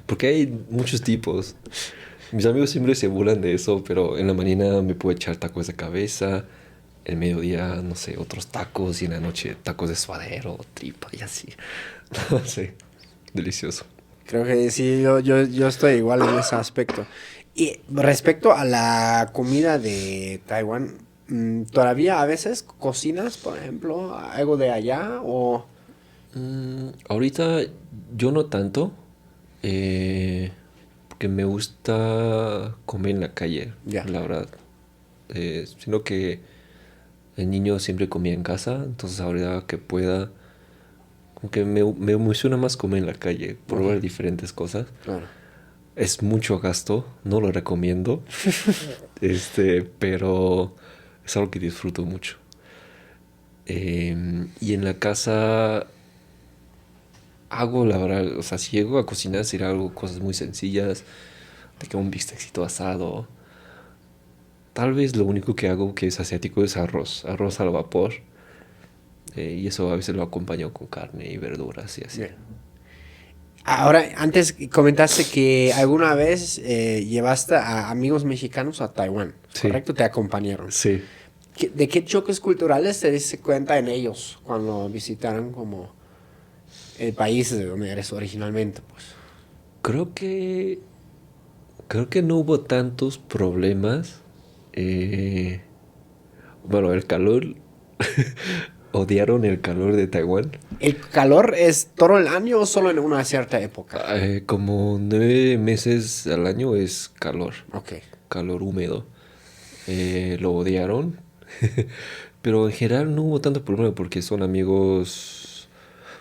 Porque hay muchos tipos. Mis amigos siempre se burlan de eso, pero en la mañana me puedo echar tacos de cabeza. el mediodía, no sé, otros tacos y en la noche tacos de suadero, tripa y así. No sé, delicioso. Creo que sí, yo estoy igual en ese aspecto. Y respecto a la comida de Taiwán, ¿todavía a veces cocinas, por ejemplo, algo de allá o...? Ahorita yo no tanto, porque me gusta comer en la calle, Ya. la verdad. Sino que el niño siempre comía en casa, entonces ahora que pueda, como que me emociona más comer en la calle, Ok, probar diferentes cosas. claro. Es mucho gasto, no lo recomiendo, pero es algo que disfruto mucho. Y en la casa hago, la verdad, o sea, si llego a cocinar, será algo, cosas muy sencillas, de que un bistecito asado. Tal vez lo único que hago que es asiático es arroz al vapor. Y eso a veces lo acompaño con carne y verduras y así. Bien. Ahora, antes comentaste que alguna vez llevaste a amigos mexicanos a Taiwán, Sí, ¿correcto? Te acompañaron. sí. ¿De qué choques culturales te diste cuenta en ellos cuando visitaron como el país de donde eres originalmente, pues? Creo que, creo que no hubo tantos problemas. Eh, bueno, el calor, odiaron el calor de Taiwán. ¿El calor es todo el año o solo en una cierta época? Como 9 meses al año es calor, Ok. calor húmedo. Lo odiaron, pero en general no hubo tanto problema porque son amigos,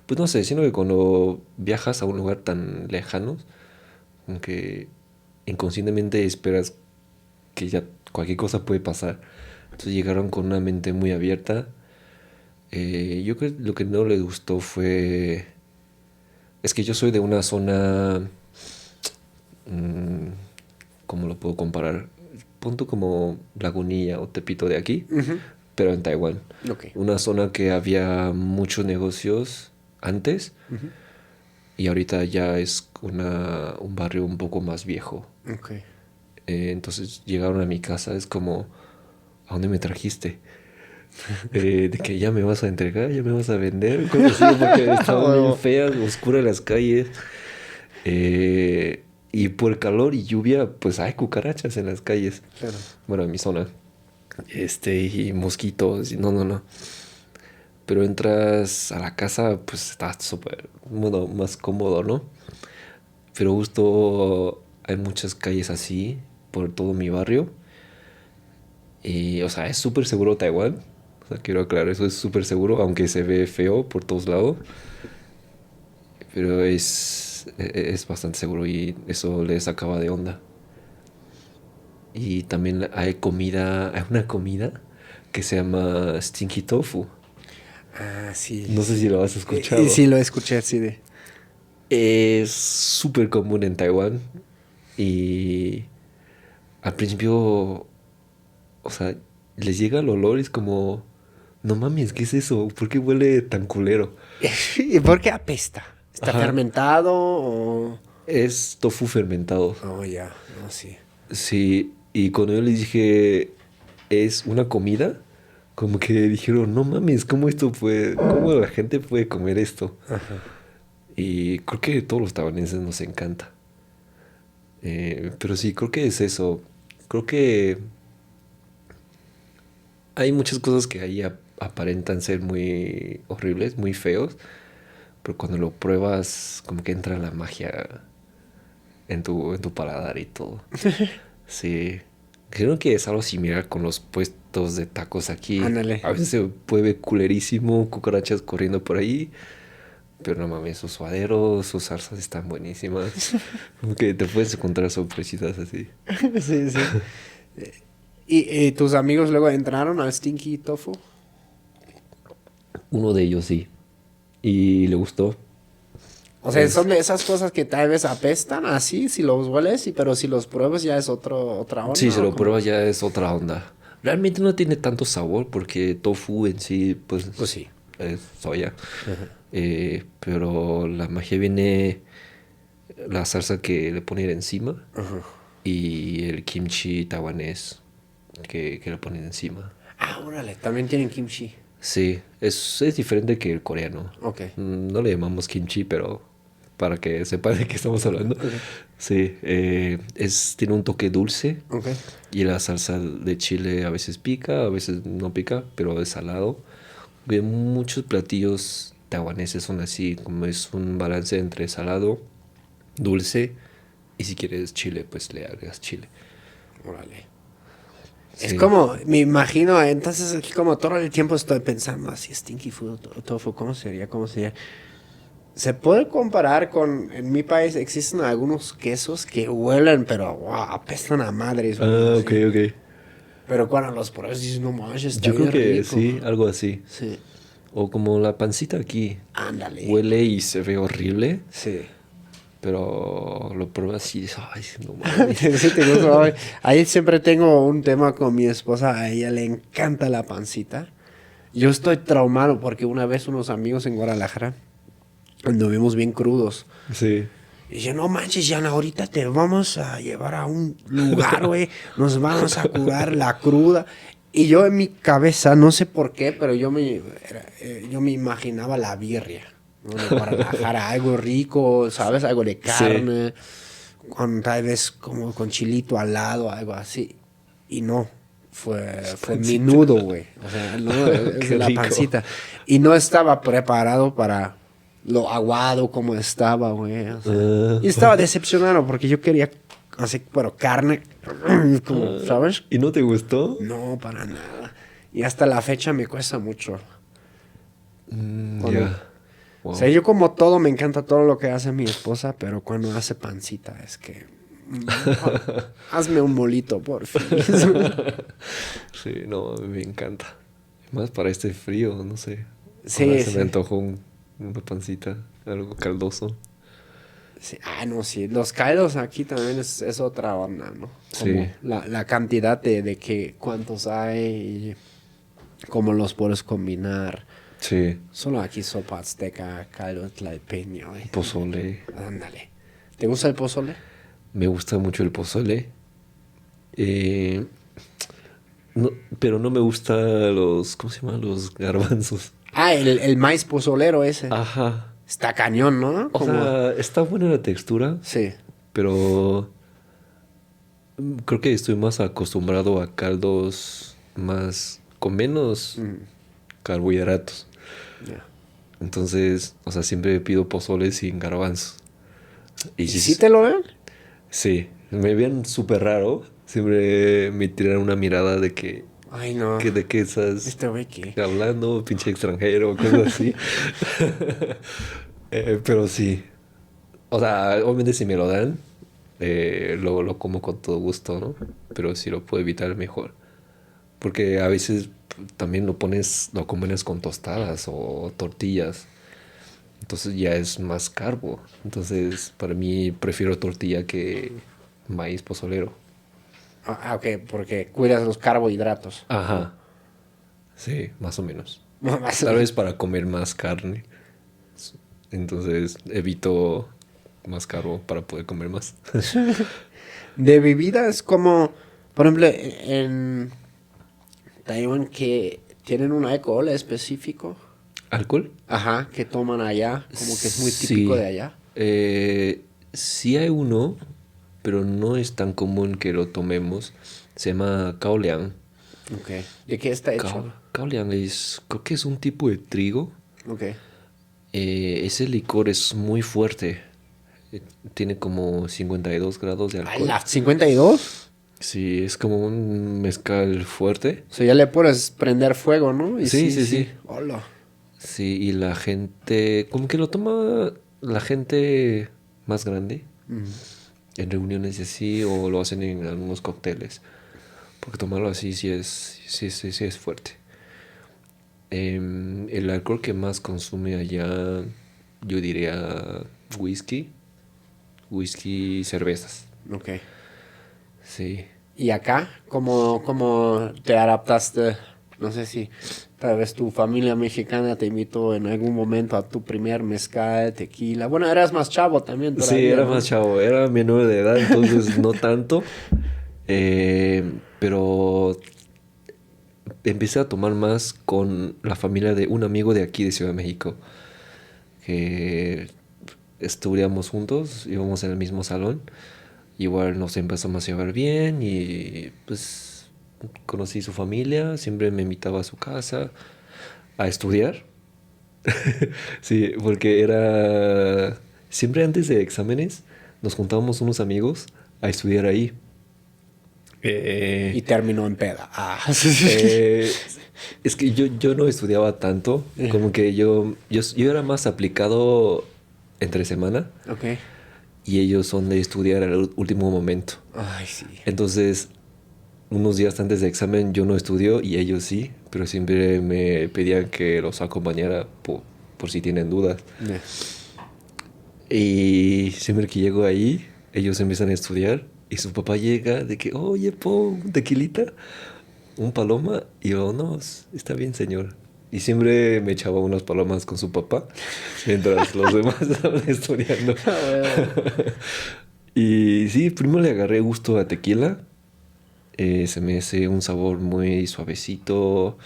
pues no sé, sino que cuando viajas a un lugar tan lejano, como que inconscientemente esperas que ya cualquier cosa puede pasar. Entonces llegaron con una mente muy abierta. Yo creo que lo que no les gustó fue... Es que yo soy de una zona... mm, ¿Cómo lo puedo comparar? Punto como Lagunilla o Tepito de aquí, Ujú. pero en Taiwán. Ok. Una zona que había muchos negocios antes Ujú. y ahorita ya es un barrio un poco más viejo. Ok. Entonces llegaron a mi casa, es como, ¿a dónde me trajiste? De que ya me vas a entregar, ya me vas a vender, cosas así, porque estaban bien Huevo. feas, oscuras las calles. Y por calor y lluvia, pues hay cucarachas en las calles. Claro. Bueno, en mi zona. Y mosquitos, y no, no, no. Pero entras a la casa, pues está súper, bueno, más cómodo, ¿no? Pero justo hay muchas calles así por todo mi barrio. Y, o sea, es súper seguro Taiwán. O sea, quiero aclarar, eso es súper seguro, aunque se ve feo por todos lados. Pero es bastante seguro y eso les acaba de onda. Y también hay una comida que se llama Stinky Tofu. Ah, sí, No sé si sí. lo has Y escuchado. sí, lo escuché, sí. Es súper común en Taiwán y al principio, o sea, les llega el olor y es como, no mames, ¿qué es eso? ¿Por qué huele tan culero? ¿Y por qué apesta? ¿Está Ajá, fermentado o...? es tofu fermentado. Oh, ya, no, sí. Sí, y cuando yo les dije, es una comida, como que dijeron, no mames, cómo la gente puede comer esto? Y creo que a todos los taiwaneses nos encanta. Pero sí, creo que es eso. Creo que hay muchas cosas que ahí aparentan ser muy horribles, muy feos, pero cuando lo pruebas, como que entra la magia en tu paladar y todo. Sí. Creo que es algo similar con los puestos de tacos aquí. Ándale. A veces se puede ver culerísimo, cucarachas corriendo por ahí. Pero no mames, sus suaderos, sus salsas están buenísimas. Como que te puedes encontrar sorpresitas así. Sí, sí. ¿Y tus amigos luego entraron al Stinky Tofu? Uno de ellos sí. Y le gustó. O sea, Es, son de esas cosas que tal vez apestan así, si los hueles, pero si los pruebas ya es otra sí, onda, se ¿o lo cómo? pruebas ya es otra onda. Realmente no tiene tanto sabor porque tofu en sí, pues, Pues sí. es soya. Pero la magia viene la salsa que le ponen encima y el kimchi taiwanés que le ponen encima. Ah, órale, también tienen kimchi. Sí, es diferente que el coreano. Ok. No le llamamos kimchi, pero para que sepa de qué estamos hablando. Ok. Sí, tiene un toque dulce Ok. y la salsa de chile a veces pica, a veces no pica, pero es salado. Muchos platillos taiwaneses son así, como es un balance entre salado, dulce y si quieres chile, pues le agregas chile. Órale. Es Sí. como, me imagino, entonces aquí como todo el tiempo estoy pensando así, stinky food, tofu, ¿cómo sería? ¿Cómo sería? Se puede comparar con, en mi país existen algunos quesos que huelen, pero wow, apestan a madres, güey, Ah, ok, así. ok. Pero cuando los pruebas dices, no manches, está Yo creo bien que rico. sí, algo así. Sí, O como la pancita aquí. ándale. Huele y se ve horrible, Sí. pero lo pruebas y dices, ay, no mames. Sí, te gusta. Ay, ahí siempre tengo un tema con mi esposa, a ella le encanta la pancita. Yo estoy traumado porque una vez unos amigos en Guadalajara anduvimos bien crudos. Sí. Y dije, no manches, Yana, ahorita te vamos a llevar a un lugar, güey. Nos vamos a curar la cruda. Y yo en mi cabeza, no sé por qué, pero yo me imaginaba la birria, ¿no? De Guadalajara, algo rico, ¿sabes? Algo de carne, con tal vez como con chilito al lado, algo así. Y no, fue menudo, güey. O sea, no, es Qué la rico. pancita. Y no estaba preparado para lo aguado como estaba, güey. O sea, y estaba decepcionado porque yo quería hacer, pero carne, como, ¿sabes? ¿Y no te gustó? No, para nada. Y hasta la fecha me cuesta mucho. Cuando- Ya. Wow. O sea, yo como todo, me encanta todo lo que hace mi esposa, pero cuando hace pancita es que... hazme un molito, por fin. Sí, no, me encanta. Más para este frío, no sé. Sí, Ahora se sí. me antojó una pancita, algo caldoso. Sí, ah, no, sí. Los caldos aquí también es otra onda, ¿no? Como Sí. la cantidad de que cuántos hay y cómo los puedes combinar. Sí. Solo aquí sopa azteca, caldo tlalpeño, güey. Pozole. Ándale. ¿Te gusta el pozole? Me gusta mucho el pozole. Eh, no, pero no me gusta ¿cómo se llaman? Los garbanzos. Ah, el maíz pozolero ese. Ajá. Está cañón, ¿no? O sea, está buena la textura, Sí. pero creo que estoy más acostumbrado a caldos con menos carbohidratos. Ya. Entonces, o sea, siempre pido pozole sin garbanzos. ¿Y si te lo ven? Sí, me ven súper raro. Siempre me tiran una mirada de que, Ay, no. de qué estás Este güey que... hablando, pinche extranjero, cosas así. Pero sí. O sea, obviamente si me lo dan, lo como con todo gusto, ¿no? Pero si lo puedo evitar, mejor. Porque a veces también lo combinas con tostadas o tortillas. Entonces ya es más carbo. Entonces, para mí prefiero tortilla que maíz pozolero. Ah, ok, porque cuidas los carbohidratos. Ajá. Sí, más o menos. Más- Tal vez para comer más carne. Entonces evito más carbo para poder comer más. De bebidas como, por ejemplo, en Taiwán que tienen un alcohol específico. ¿Alcohol? Ajá, que toman allá, como que es muy Sí. típico de allá. Sí hay uno, pero no es tan común que lo tomemos. Se llama Kaoliang. Ok. ¿De qué está hecho? Kaoliang creo que es un tipo de trigo. Ok. Ese licor es muy fuerte. Tiene como 52 grados de alcohol. ¿La 52? Sí, es como un mezcal fuerte. O sea, ya le puedes prender fuego, ¿no? Y Sí. Hola. Sí, y la gente, como que lo toma la gente más grande en reuniones y así, o lo hacen en algunos cócteles. Porque tomarlo así sí es fuerte. El alcohol que más consume allá, yo diría whisky y cervezas. Ok. Sí. ¿Y acá? ¿Cómo te adaptaste? No sé si tal vez tu familia mexicana te invitó en algún momento a tu primer mezcal, tequila. Bueno, eras más chavo también todavía, Sí, era ¿no? más chavo, era menor de edad, entonces no tanto. Pero empecé a tomar más con la familia de un amigo de aquí de Ciudad de México, que estudiamos juntos, íbamos en el mismo salón. Igual nos empezamos a llevar bien y pues conocí su familia, siempre me invitaba a su casa a estudiar. Sí, porque era... Siempre antes de exámenes nos juntábamos unos amigos a estudiar ahí. Y terminó en peda. Eh, es que yo no estudiaba tanto, como que yo era más aplicado entre semana Ok. y ellos son de estudiar al último momento. Ay, sí. Entonces, unos días antes de examen yo no estudio y ellos sí, pero siempre me pedían que los acompañara por si tienen dudas. Yeah. Y siempre que llego ahí, ellos empiezan a estudiar y su papá llega de que, oye, pon un tequilita, un paloma. Y yo, no, está bien, señor. Y siempre me echaba unas palomas con su papá mientras los demás estaban estudiando. Y sí, primero le agarré gusto a tequila. Se me hace un sabor muy suavecito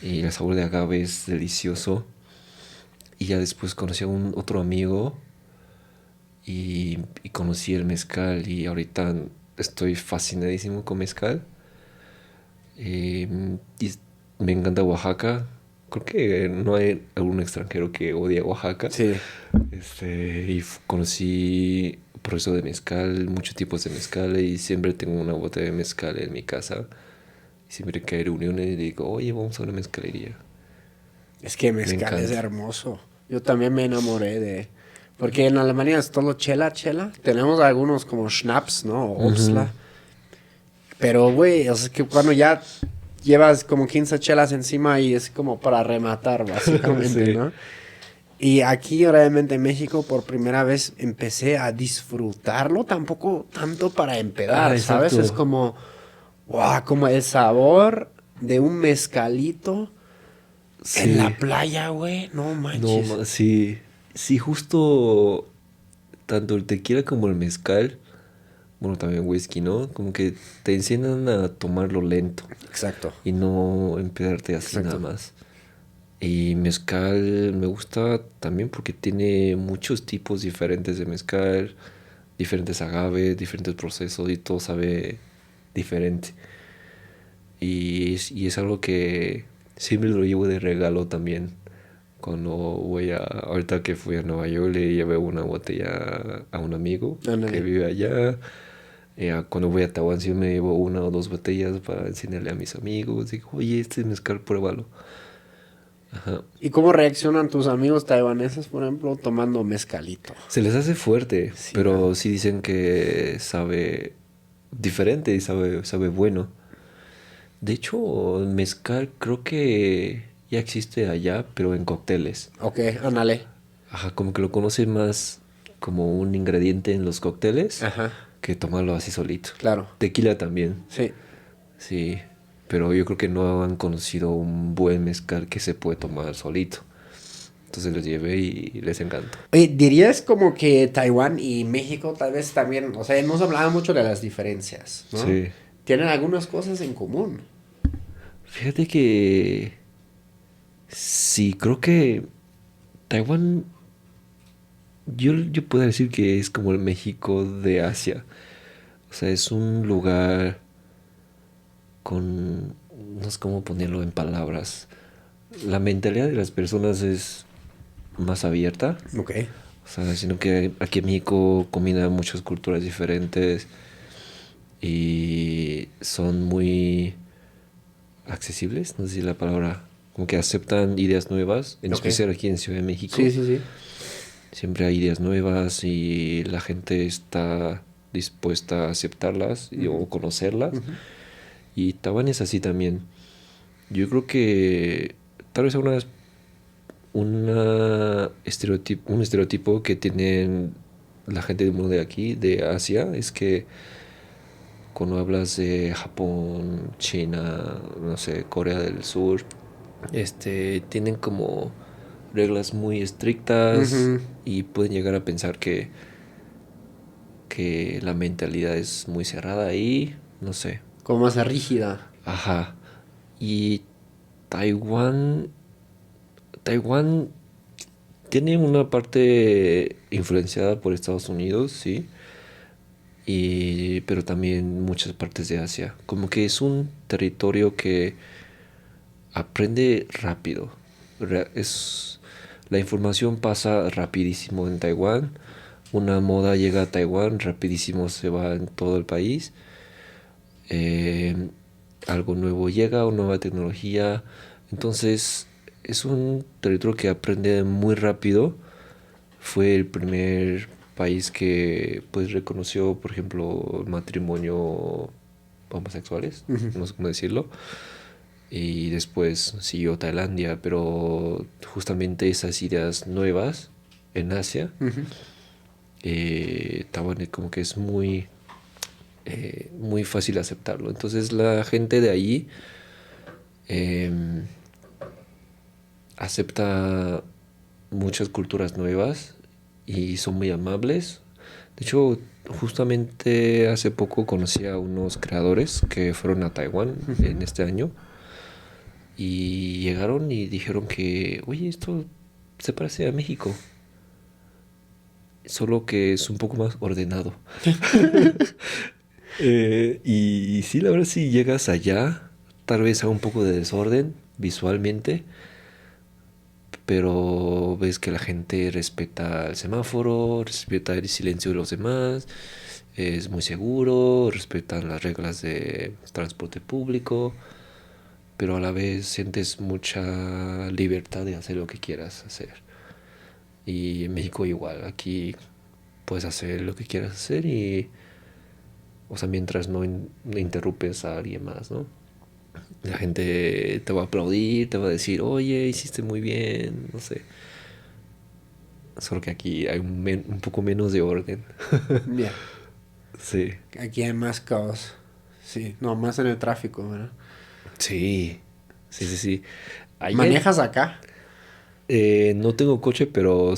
y el sabor de agave es delicioso. Y ya después conocí a un otro amigo y conocí el mezcal y ahorita estoy fascinadísimo con mezcal. Y me encanta Oaxaca. Creo que no hay algún extranjero que odie Oaxaca. Sí. Conocí proceso de mezcal, muchos tipos de mezcal y siempre tengo una botella de mezcal en mi casa. Y siempre que hay reuniones digo, oye, vamos a una mezcalería. Es que Me mezcal es encanta. hermoso. Yo también me enamoré de... Porque en Alemania es todo chela, chela. Tenemos algunos como Schnaps, ¿no? O Obstler. Pero, güey, o sea, es que cuando ya llevas como 15 chelas encima y es como para rematar, básicamente, Sí. ¿no? Y aquí, realmente en México, por primera vez empecé a disfrutarlo, tampoco tanto para empedar, Ah, ¿sabes? exacto. Es como, wow, como el sabor de un mezcalito en la Sí. playa, güey, no No, manches. sí. Sí, justo tanto el tequila como el mezcal, bueno, también whisky, ¿no? Como que te enseñan a tomarlo lento Exacto. y no empedarte así nada Exacto. más. Y mezcal me gusta también porque tiene muchos tipos diferentes de mezcal, diferentes agaves, diferentes procesos y todo sabe diferente. Y es algo que siempre lo llevo de regalo también. Cuando ahorita que fui a Nueva York le llevé una botella a un amigo Ándale. que vive allá. Cuando voy a Taiwán sí me llevo una o dos botellas para enseñarle a mis amigos. Digo, oye, este mezcal, pruébalo. Ajá. ¿Y cómo reaccionan tus amigos taiwaneses, por ejemplo, tomando mezcalito? Se les hace fuerte, Sí, pero ¿no? sí dicen que sabe diferente y sabe bueno. De hecho, el mezcal creo que ya existe allá, pero en cócteles. Ok, ándale. Ajá, como que lo conocen más como un ingrediente en los cócteles Ajá, que tomarlo así solito. claro. Tequila también, Sí. sí. Pero yo creo que no han conocido un buen mezcal que se puede tomar solito. Entonces los llevé y les encantó. Oye, ¿dirías como que Taiwán y México tal vez también, o sea, hemos hablado mucho de las diferencias, ¿no? Sí. Tienen algunas cosas en común. Fíjate que sí, creo que Taiwán, yo puedo decir que es como el México de Asia. O sea, es un lugar con, no sé cómo ponerlo en palabras. La mentalidad de las personas es más abierta. Ok. O sea, sino que aquí en México combina muchas culturas diferentes y son muy accesibles, no sé si la palabra, como que aceptan ideas nuevas, en Ok. especial aquí en Ciudad de México. Sí, sí, sí. Siempre hay ideas nuevas y la gente está dispuesta a aceptarlas o conocerlas. Y Taiwán es así también. Yo creo que tal vez un estereotipo que tienen la gente del mundo de aquí, de Asia, es que cuando hablas de Japón, China, no sé, Corea del Sur, tienen como reglas muy estrictas Ujú. y pueden llegar a pensar que la mentalidad es muy cerrada ahí, no sé. Como más rígida. Ajá. Y Taiwán, Taiwán tiene una parte influenciada por Estados Unidos, sí, pero también muchas partes de Asia. Como que es un territorio que aprende rápido. La información pasa rapidísimo en Taiwán. Una moda llega a Taiwán, rapidísimo se va en todo el país. Eh, Algo nuevo llega, una nueva tecnología. Entonces es un territorio que aprende muy rápido. Fue el primer país que pues reconoció, por ejemplo, el matrimonio homosexuales, no sé cómo decirlo. Y después siguió Tailandia, pero justamente esas ideas nuevas en Asia, Taiwán como que es muy fácil aceptarlo. Entonces la gente de allí em, acepta muchas culturas nuevas y son muy amables. De hecho, justamente hace poco conocí a unos creadores que fueron a Taiwán en este año y llegaron y dijeron que, oye, esto se parece a México, solo que es un poco más ordenado. Y sí, la verdad, si llegas allá, tal vez haga un poco de desorden visualmente, pero ves que la gente respeta el semáforo, respeta el silencio de los demás, es muy seguro, respetan las reglas de transporte público, pero a la vez sientes mucha libertad de hacer lo que quieras hacer. Y en México igual, aquí puedes hacer lo que quieras hacer y, o sea, mientras no interrumpes a alguien más, ¿no? La gente te va a aplaudir, te va a decir, oye, hiciste muy bien, no sé. Solo que aquí hay un poco menos de orden. Ya. Sí. Aquí hay más caos. Sí, no, más en el tráfico, ¿verdad? Sí, sí, sí, sí. ¿Manejas acá? No tengo coche, pero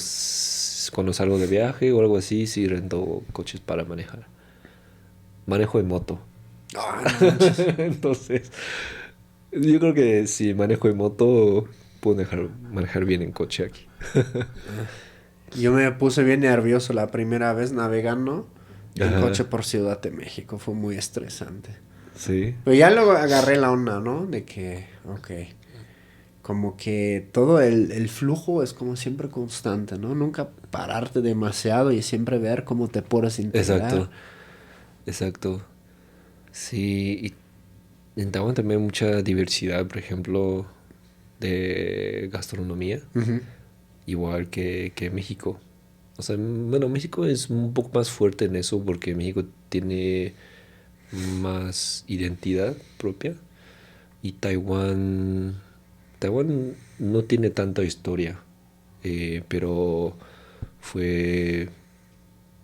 cuando salgo de viaje o algo así, sí rento coches para manejar. Manejo en moto. Ah, no manches. Entonces, yo creo que si manejo en moto, puedo manejar bien en coche aquí. Yo me puse bien nervioso la primera vez navegando en coche Ajá, por Ciudad de México. Fue muy estresante. sí, Pero ya luego agarré la onda, ¿no? De que, ok, como que todo el flujo es como siempre constante, ¿no? Nunca pararte demasiado y siempre ver cómo te puedes integrar. exacto, exacto. Sí, y en Taiwán también hay mucha diversidad, por ejemplo, de gastronomía, Ujú. igual que México. O sea, bueno, México es un poco más fuerte en eso porque México tiene más identidad propia y Taiwán no tiene tanta historia, pero fue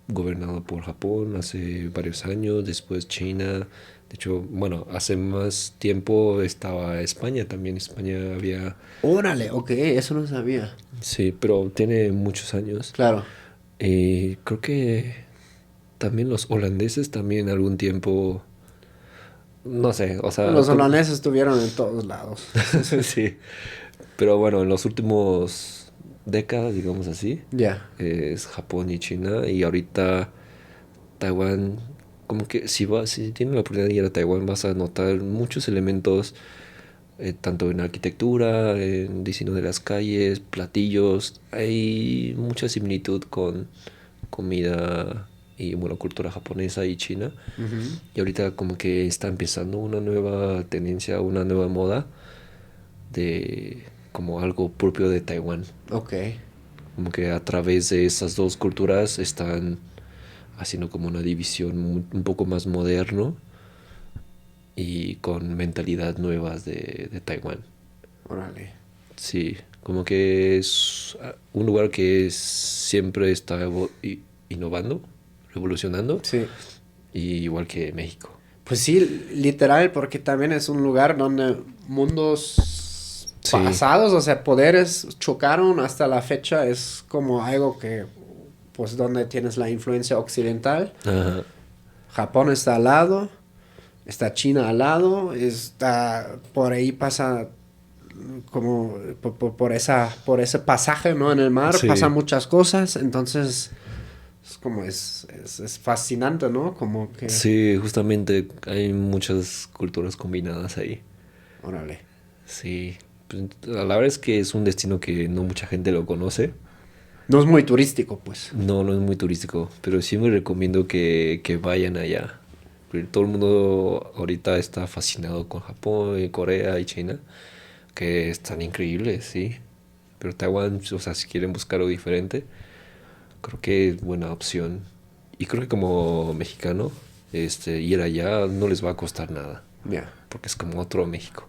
gobernado por Japón hace varios años, después China. De hecho, bueno, hace más tiempo estaba España también. España había, Órale, ok, eso no sabía. sí, pero tiene muchos años. Claro, Creo que también los holandeses también algún tiempo, no sé, o sea, los holandeses estuvieron en todos lados. sí, pero bueno, en los últimos décadas, digamos así, Ya. es Japón y China y ahorita Taiwán, como que si tienes la oportunidad de ir a Taiwán vas a notar muchos elementos, tanto en arquitectura, en diseño de las calles, platillos, hay mucha similitud con comida y bueno, cultura japonesa y china. Ujú. Y ahorita como que está empezando una nueva tendencia, una nueva moda de como algo propio de Taiwán. Ok. Como que a través de esas dos culturas están haciendo como una división un poco más moderno y con mentalidad nuevas de Taiwán. Órale. Sí, como que es un lugar que siempre está innovando, revolucionando, Sí. y igual que México. Pues sí, literal, porque también es un lugar donde mundos Sí, pasados, o sea, poderes chocaron hasta la fecha. Es como algo que, pues, donde tienes la influencia occidental. ajá, Japón está al lado. está China al lado, está por ahí pasa como por ese pasaje, ¿no? En el mar pasan Sí, muchas cosas, entonces es como es fascinante, ¿no? Como que, sí, justamente hay muchas culturas combinadas ahí. órale, Sí, pues, la verdad es que es un destino que no mucha gente lo conoce. no es muy turístico, pues. No, no es muy turístico, pero sí me recomiendo que vayan allá. Porque todo el mundo ahorita está fascinado con Japón, y Corea y China, que están increíbles, sí. Pero Taiwán, o sea, si quieren buscar algo diferente, creo que es buena opción. Y creo que como mexicano, ir allá no les va a costar nada, Ya. porque es como otro México.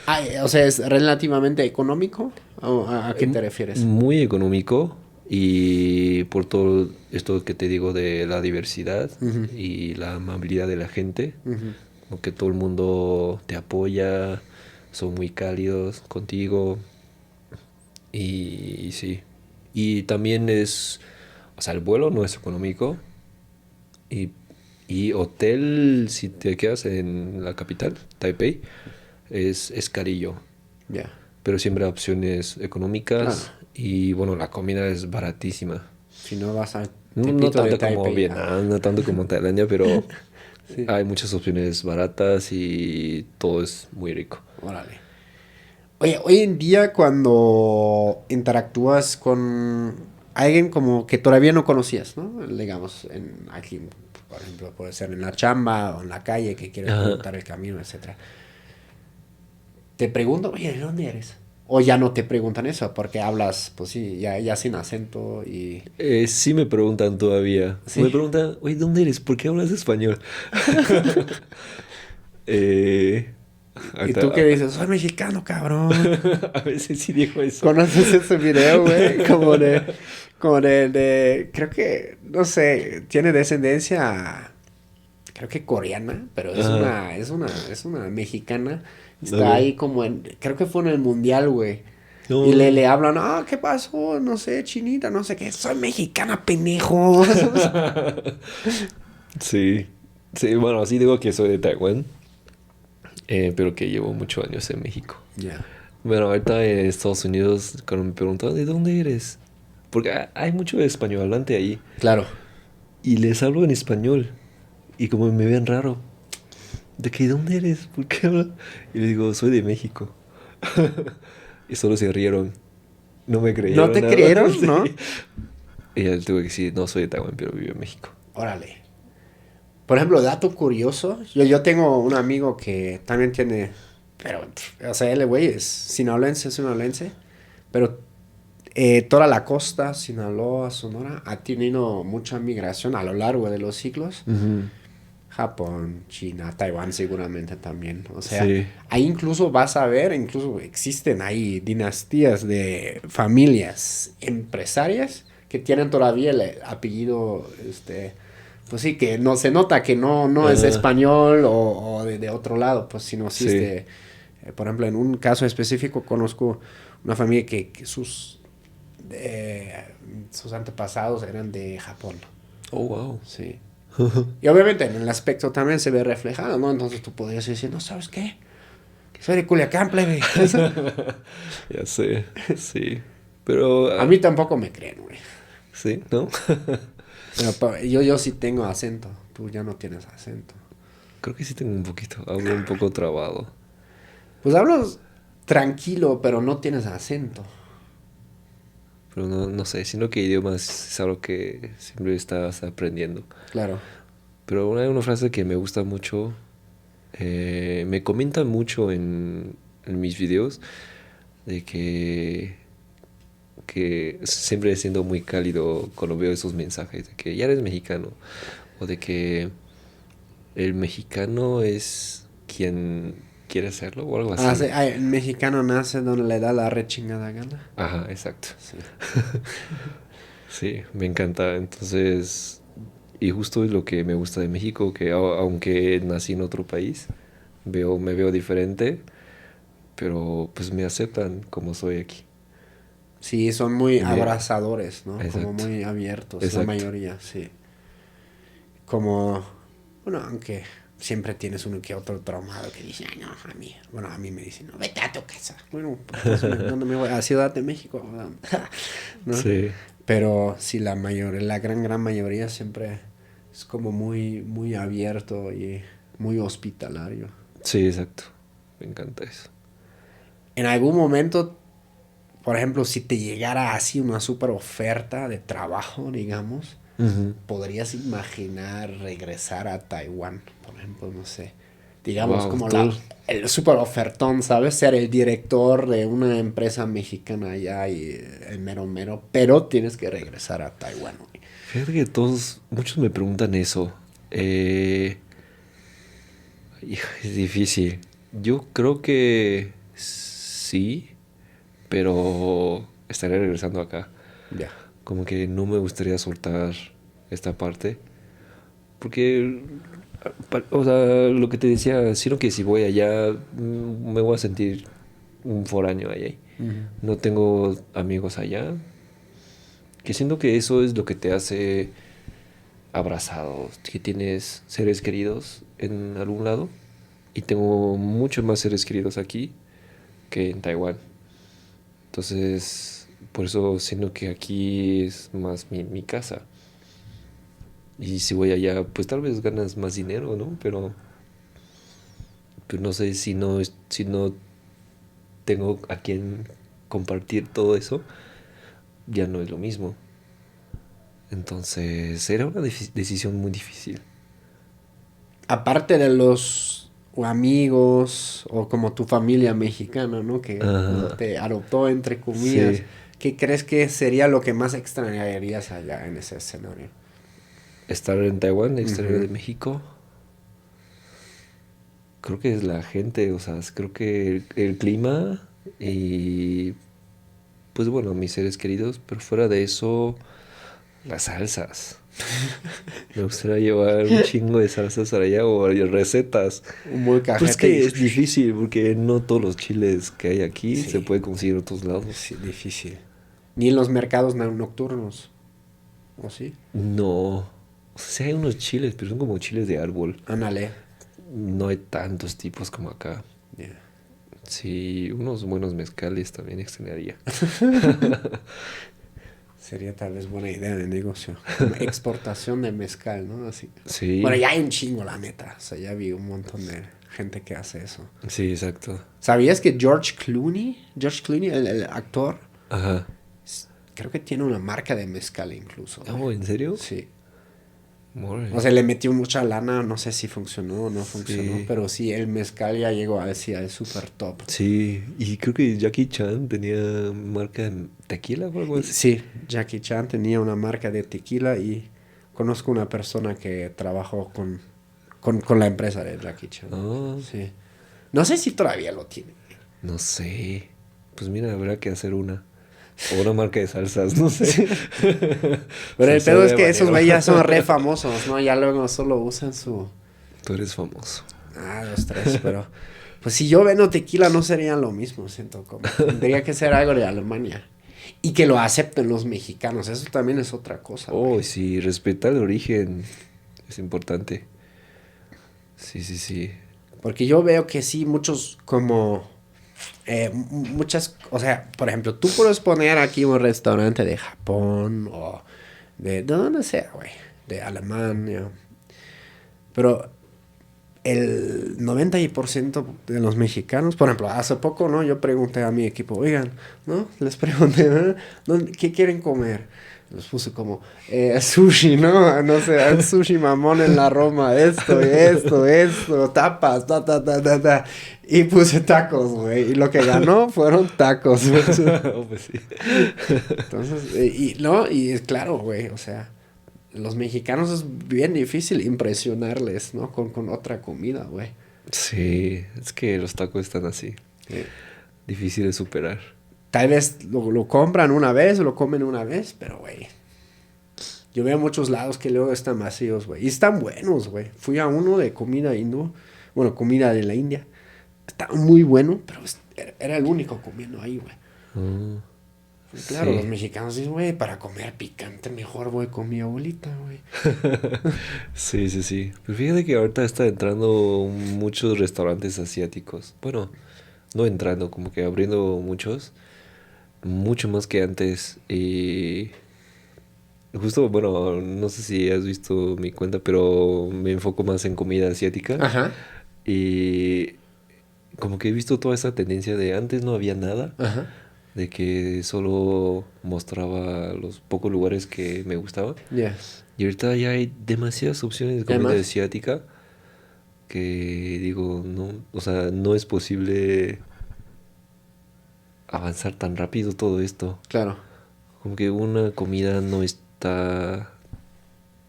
Ah, o sea, ¿es relativamente económico? ¿O a qué te refieres? Muy económico y por todo esto que te digo de la diversidad Ujú, y la amabilidad de la gente, ujú. como que todo el mundo te apoya, son muy cálidos contigo y sí. Y también o sea, el vuelo no es económico y, y hotel, si te quedas en la capital, Taipei, es carillo. Ya, Pero siempre hay opciones claro. económicas y bueno, la comida es baratísima. Si no vas a No, no Tepito de tanto como Taipei. Vietnam, no tanto como Tailandia, pero Sí. hay muchas opciones baratas y todo es muy rico. Órale. Oye, hoy en día cuando interactúas con alguien como que todavía no conocías, ¿no? Digamos, aquí, por ejemplo, puede ser en la chamba o en la calle que quieres Ajá. preguntar el camino, etcétera. Te pregunto, oye, ¿de dónde eres? O ya no te preguntan eso porque hablas, pues sí, ya sin acento y... Sí me preguntan todavía. Me Sí. preguntan, oye, ¿dónde eres? ¿Por qué hablas español? Eh, Y tú ahorita- qué dices, soy mexicano, cabrón. a veces sí digo eso. ¿Conoces ese video, güey? Creo que, no sé, tiene descendencia, creo que coreana, pero Ajá. es una mexicana. Está Ok. ahí como creo que fue en el mundial, güey. Y le No. hablan, ah, ¿qué pasó? No sé, chinita, no sé qué. Soy mexicana, pendejo. Sí. Sí, bueno, sí digo que soy de Taiwán, pero que llevo muchos años en México. Ya. Bueno, ahorita en Estados Unidos, cuando me preguntan, ¿de dónde eres? Porque hay mucho español hablante ahí. Claro. Y les hablo en español. Y como me ven raro. ¿De qué dónde eres? ¿Por qué hablas? Y les digo, soy de México. Y solo se rieron. No me ¿No creyeron te nada. creyeron, Sí. no? Y ya les tuve que decir, no soy de Taiwán, pero vivo en México. Órale. Por ejemplo, dato curioso, yo tengo un amigo que también tiene, pero, o sea, él, güey, es sinaloense, pero toda la costa, Sinaloa, Sonora, ha tenido mucha migración a lo largo de los siglos. Ujú. Japón, China, Taiwán seguramente también. O sea, Sí. ahí incluso vas a ver, incluso existen ahí dinastías de familias empresarias que tienen todavía el apellido, pues sí, que no se nota que no es Ajá. español o de otro lado, pues sino sí, Sí. por ejemplo, en un caso específico conozco una familia que sus antepasados eran de Japón, Oh, wow. sí. Y obviamente en el aspecto también se ve reflejado, ¿no? Entonces tú podrías decir, no, ¿sabes qué? Soy de Culiacán, plebe. Ya sé. Sí. Pero, A mí tampoco me creen, güey. sí, ¿no? Pero yo sí tengo acento. Tú ya no tienes acento. Creo que sí tengo un poquito. Hablo un poco trabado. Pues hablas tranquilo, pero no tienes acento. Pero no, no sé, sino que idiomas es algo que siempre estás aprendiendo. Claro. Pero una frase que me gusta mucho, me comentan mucho en mis videos, de que siempre siendo muy cálido cuando veo esos mensajes, de que ya eres mexicano, o de que el mexicano es quien quiere serlo, o algo Ah, sí, así. el mexicano nace donde le da la rechingada gana. Ajá, exacto. Sí. Sí, me encanta. Entonces, y justo es lo que me gusta de México, que aunque nací en otro país, me veo diferente, pero pues me aceptan como soy aquí. Sí, son muy Y me, abrazadores, ¿no? Como exacto, muy abiertos, la exacto. mayoría, sí. Como, bueno, aunque siempre tienes uno que otro traumado que dice, ay, no, a mí me dicen, no, vete a tu casa. Bueno, pues, ¿dónde me voy? A Ciudad de México. ¿No? Sí. Pero sí, la gran mayoría siempre es como muy, muy abierto y muy hospitalario. Sí, exacto. Me encanta eso. En algún momento, por ejemplo, si te llegara así una super oferta de trabajo, digamos, podrías imaginar regresar a Taiwán, por ejemplo, no sé. Digamos, Wow, como todo. el super ofertón, ¿sabes? Ser el director de una empresa mexicana allá y el mero mero, pero tienes que regresar a Taiwán, güey. Fíjate que muchos me preguntan eso. Hijo, es difícil. Yo creo que sí, pero estaré regresando acá. Ya. Como que no me gustaría soltar esta parte. Porque, o sea, lo que te decía, sino que si voy allá, me voy a sentir un foráneo allá. Ujú. No tengo amigos allá. Que siento que eso es lo que te hace abrazado, que tienes seres queridos en algún lado. Y tengo muchos más seres queridos aquí que en Taiwán. Entonces, por eso siento que aquí es más mi casa. Y si voy allá, pues tal vez ganas más dinero, ¿no? Pero no sé si no tengo a quien compartir todo eso, ya no es lo mismo. Entonces, era una decisión muy difícil. Aparte de los amigos o como tu familia mexicana, ¿no? Que Ajá, te adoptó entre comillas. sí. ¿Qué crees que sería lo que más extrañarías allá en ese escenario? Estar en Taiwán, exterior de Ujú. México, creo que es la gente, o sea, creo que el clima y pues bueno, mis seres queridos, pero fuera de eso, las salsas. Me gustaría llevar un chingo de salsas para allá o recetas. Un Pero es molcajete y... que es difícil porque no todos los chiles que hay aquí se Sí, pueden conseguir en otros lados. sí, difícil. Ni en los mercados nocturnos. ¿O sí? No. O sea, sí hay unos chiles, pero son como chiles de árbol. Ándale. No hay tantos tipos como acá. Yeah. Sí, unos buenos mezcales también extrañaría. Sería tal vez buena idea de negocio. Como exportación de mezcal, ¿no? Así. Bueno, Sí, ya hay un chingo, la neta. O sea, ya vi un montón de gente que hace eso. sí, exacto. ¿Sabías que George Clooney, el actor, Ajá. creo que tiene una marca de mezcal incluso, güey? Oh, ¿en serio? Sí. Órale. O sea, le metió mucha lana, no sé si funcionó o no funcionó, Sí, pero sí, el mezcal ya llegó a decir al super top. sí. Y creo que Jackie Chan tenía marca de tequila o algo Y así. sí, Jackie Chan tenía una marca de tequila y conozco una persona que trabajó con la empresa de Jackie Chan. Ah, Sí. No sé si todavía lo tiene. no sé. Pues mira, habrá que hacer una. O una marca de salsas, no sé. Pero el Salsa pedo es de que esos habanero. güeyes ya son re famosos, ¿no? Ya luego solo usan su... Tú eres famoso. Ah, dos, tres, pero... Pues si yo vendo tequila no sería lo mismo, siento como. Tendría que ser algo de Alemania. Y que lo acepten los mexicanos, eso también es otra cosa, güey. Oh, sí, respetar el origen es importante. Sí, sí, sí. Porque yo veo que sí, muchos como... muchas... O sea, por ejemplo, tú puedes poner aquí un restaurante de Japón o de donde sea, güey. De Alemania. Pero el 90% de los mexicanos, por ejemplo, hace poco, ¿no? Yo pregunté a mi equipo, oigan, ¿no? Les pregunté, ¿no? ¿Qué quieren comer? Les puse como, sushi, ¿no? No sé, el sushi mamón en la Roma, esto, tapas, ta. Y puse tacos, güey. Y lo que ganó fueron tacos. Oh, pues sí. Entonces, no, y claro, güey, o sea, los mexicanos es bien difícil impresionarles, ¿no? Con otra comida, güey. Sí, es que los tacos están así. Eh, Difícil de superar. Tal vez lo compran una vez o lo comen una vez, pero, güey. Yo veo muchos lados que luego están vacíos, güey. Y están buenos, güey. Fui a uno de comida hindú. Bueno, comida de la India. Estaba muy bueno, pero era el único comiendo ahí, güey. Ah, Claro, los Sí. mexicanos dicen, güey, para comer picante mejor voy con mi abuelita, güey. Sí, sí, sí. Pero fíjate que ahorita está entrando muchos restaurantes asiáticos. Bueno, no entrando, como que abriendo muchos. Mucho más que antes. Y justo, bueno, no sé si has visto mi cuenta, pero me enfoco más en comida asiática. Ajá, Y como que he visto toda esa tendencia de antes no había nada, ajá. de que solo mostraba los pocos lugares que me gustaban. Ya. Y ahorita ya hay demasiadas opciones de ¿Y hay comida más? asiática que digo, no, o sea, no es posible avanzar tan rápido todo esto. Claro. Como que una comida no está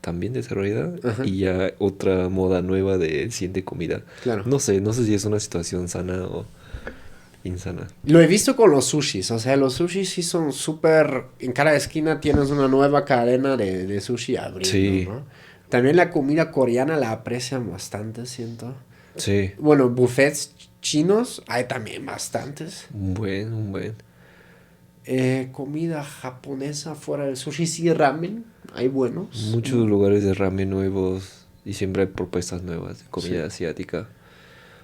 tan bien desarrollada Ajá, y ya otra moda nueva de siguiente comida. claro. No sé si es una situación sana o insana. Lo he visto con los sushis, o sea, los sushis sí son súper... En cada esquina tienes una nueva cadena de sushi abriendo, Sí, ¿no? También la comida coreana la aprecian bastante, siento. sí, Bueno, buffets chinos hay también bastantes. un buen. Comida japonesa fuera del sushi, sí, ramen, hay buenos. Muchos lugares de ramen nuevos y siempre hay propuestas nuevas de Sí. comida asiática.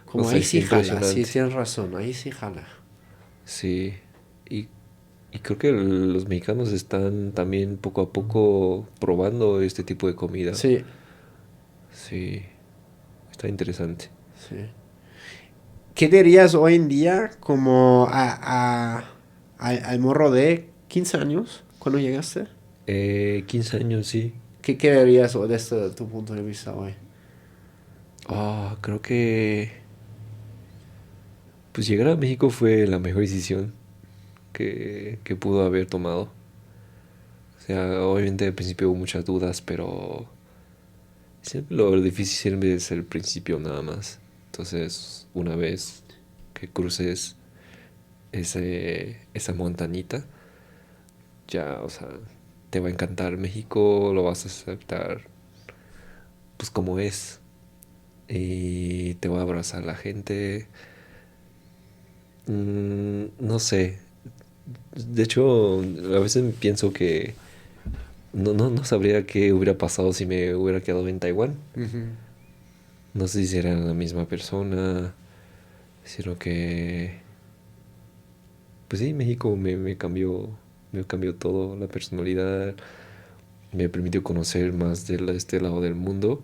O Como sea, ahí es sí jala, sí, impresionante. tienes razón, ahí sí jala. Sí, y, y creo que los mexicanos están también poco a poco probando este tipo de comida. Sí, Sí, está interesante. sí. ¿Qué dirías hoy en día como al morro de 15 años cuando llegaste? 15 años, sí. ¿Qué dirías desde tu punto de vista hoy? Creo que pues llegar a México fue la mejor decisión que pudo haber tomado. O sea, obviamente al principio hubo muchas dudas, pero siempre lo difícil siempre es el principio nada más. Entonces, una vez que cruces esa montañita, ya, o sea, te va a encantar México, lo vas a aceptar pues como es. Y te va a abrazar la gente. No sé. De hecho, a veces pienso que no sabría qué hubiera pasado si me hubiera quedado en Taiwán. Ujú. No sé si era la misma persona, sino que, pues sí, México me cambió todo, la personalidad, me permitió conocer más de este lado del mundo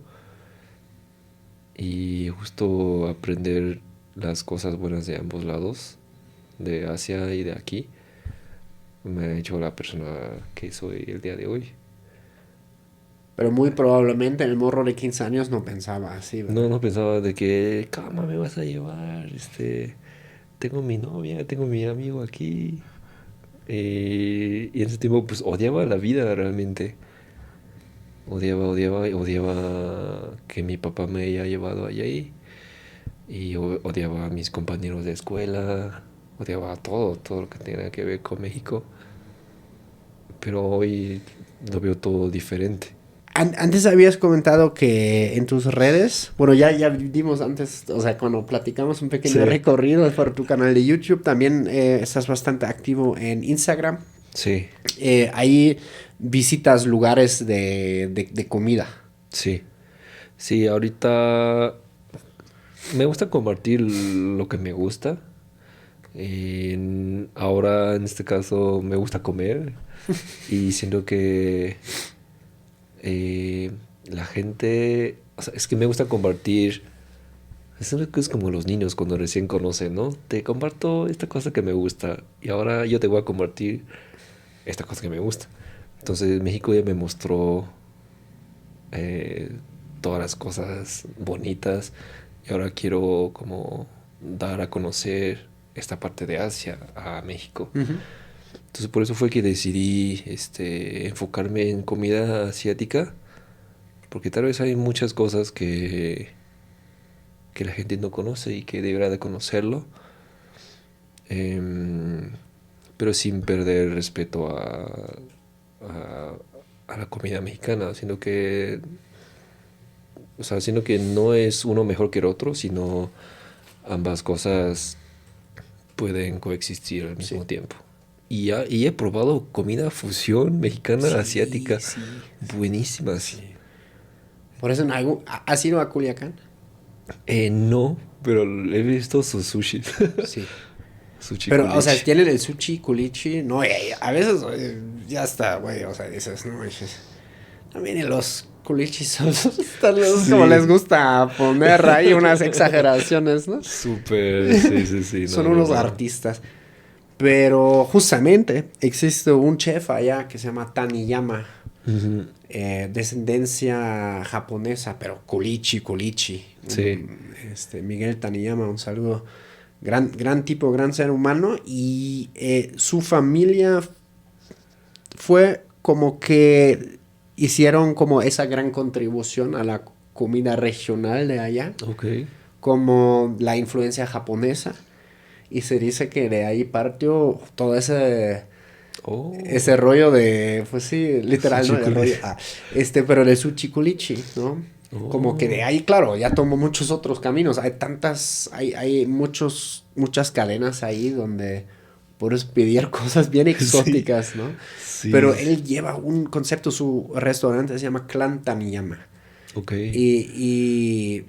y justo aprender las cosas buenas de ambos lados, de Asia y de aquí, me ha hecho la persona que soy el día de hoy. Pero muy probablemente el morro de 15 años no pensaba así, ¿verdad? No pensaba de que, cama me vas a llevar, tengo mi novia, tengo mi amigo aquí. Y en ese tiempo pues odiaba la vida realmente. Odiaba que mi papá me haya llevado allá ahí. Y odiaba a mis compañeros de escuela. Odiaba todo lo que tenía que ver con México. Pero hoy lo veo todo diferente. Antes habías comentado que en tus redes, bueno, ya dimos antes, o sea, cuando platicamos un pequeño Sí, recorrido por tu canal de YouTube, también estás bastante activo en Instagram. sí, Ahí visitas lugares de comida. sí. Sí, ahorita me gusta compartir lo que me gusta. Ahora, en este caso, me gusta comer y siento que eh, la gente, o sea, es que me gusta compartir, es como los niños cuando recién conocen, ¿no? Te comparto esta cosa que me gusta y ahora yo te voy a compartir esta cosa que me gusta. Entonces México ya me mostró eh, todas las cosas bonitas y ahora quiero como dar a conocer esta parte de Asia a México. Ujú. Entonces por eso fue que decidí enfocarme en comida asiática, porque tal vez hay muchas cosas que la gente no conoce y que deberá de conocerlo, em, pero sin perder respeto a, a la comida mexicana, o sea, sino que no es uno mejor que el otro, sino ambas cosas pueden coexistir al Sí. mismo tiempo. y he probado comida fusión mexicana, Sí, asiática. sí. Buenísimas. Sí. Por eso, ¿has ido a Culiacán? No, pero he visto sus sushis. Sí. Sushi Pero, o sea, culichi. tienen el sushi, culichi. No, a veces ya está, güey. O sea, dices, no manches. También y los culichis son como les Sí. gusta poner ahí unas exageraciones, ¿no? Súper, sí, no, Son no, unos no. artistas. Pero justamente existe un chef allá que se llama Taniyama. Ujú. Descendencia japonesa, pero culichi. Sí, Miguel Taniyama, un saludo. Gran tipo, gran ser humano. Y su familia fue como que hicieron como esa gran contribución a la comida regional de allá, ok. como la influencia japonesa. Y se dice que de ahí partió todo Oh, ese rollo de, pues sí, literal, ¿no? sushi De rollo, culichi. pero de sushi culichi, ¿no? Como que de Oh, ahí, claro, ya tomó muchos otros caminos. Hay muchas cadenas ahí donde puedes pedir cosas bien sí, exóticas, ¿no? sí, Pero él lleva un concepto, su restaurante se llama Clan Taniyama. ok. Y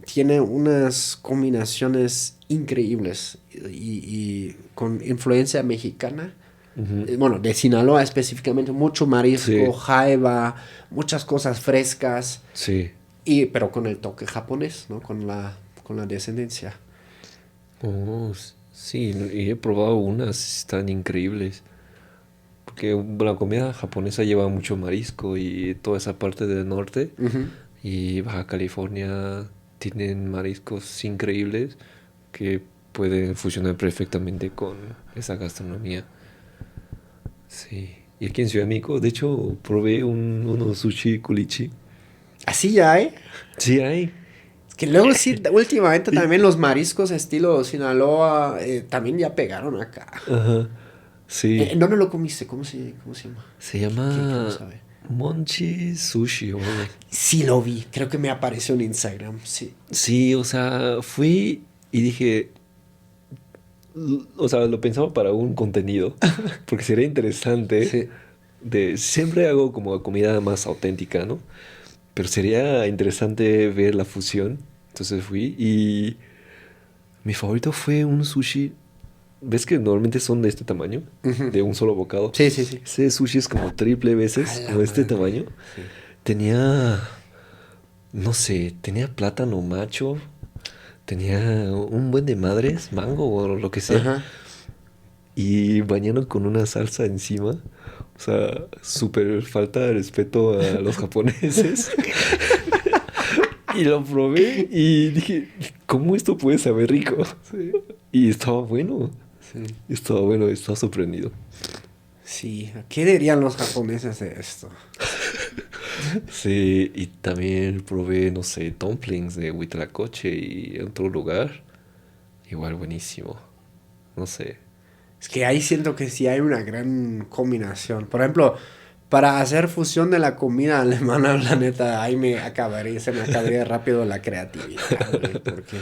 tiene unas combinaciones increíbles y con influencia mexicana. Ujú. Bueno, de Sinaloa específicamente, mucho marisco, Sí, jaiba, muchas cosas frescas, sí. pero con el toque japonés, ¿no? Con la descendencia. Oh, sí, y he probado unas, están increíbles. Porque la comida japonesa lleva mucho marisco y toda esa parte del norte Ujú. y Baja California tienen mariscos increíbles que pueden fusionar perfectamente con esa gastronomía. Sí. Y aquí en Ciudad de México, de hecho, probé unos sushi culichi. Así ya, ¿eh? Sí hay. Es que luego sí, últimamente Y- también los mariscos estilo Sinaloa también ya pegaron acá. Ajá. Sí. ¿Dónde lo comiste? ¿Cómo se llama? Se ¿Qué no llama sabe? Monchi Sushi o algo. Sí lo vi, creo que me apareció en Instagram, sí. Sí, o sea, fui y dije, o sea, lo pensaba para un contenido, porque sería interesante Sí. siempre hago como comida más auténtica, ¿no? Pero sería interesante ver la fusión. Entonces fui y mi favorito fue un sushi. ¿Ves que normalmente son de este tamaño? Ujú. De un solo bocado. Sí, sí, sí. Ese sushi es como triple A veces, la como de este madre. tamaño. Sí. Tenía, no sé, tenía plátano macho, tenía un buen de madres, mango o lo que sea. Ajá. Y bañaron con una salsa encima. O sea, súper falta de respeto a los japoneses. Y lo probé y dije, ¿cómo esto puede saber rico? Sí. Y estaba bueno. Sí. Estaba bueno, estaba sorprendido. Sí. ¿Qué dirían los japoneses de esto? Sí, y también probé, no sé, dumplings de Huitlacoche y en otro lugar. Igual buenísimo. No sé. Es que ahí siento que sí hay una gran combinación. Por ejemplo, para hacer fusión de la comida alemana, la neta, se me acabaría rápido la creatividad, güey, porque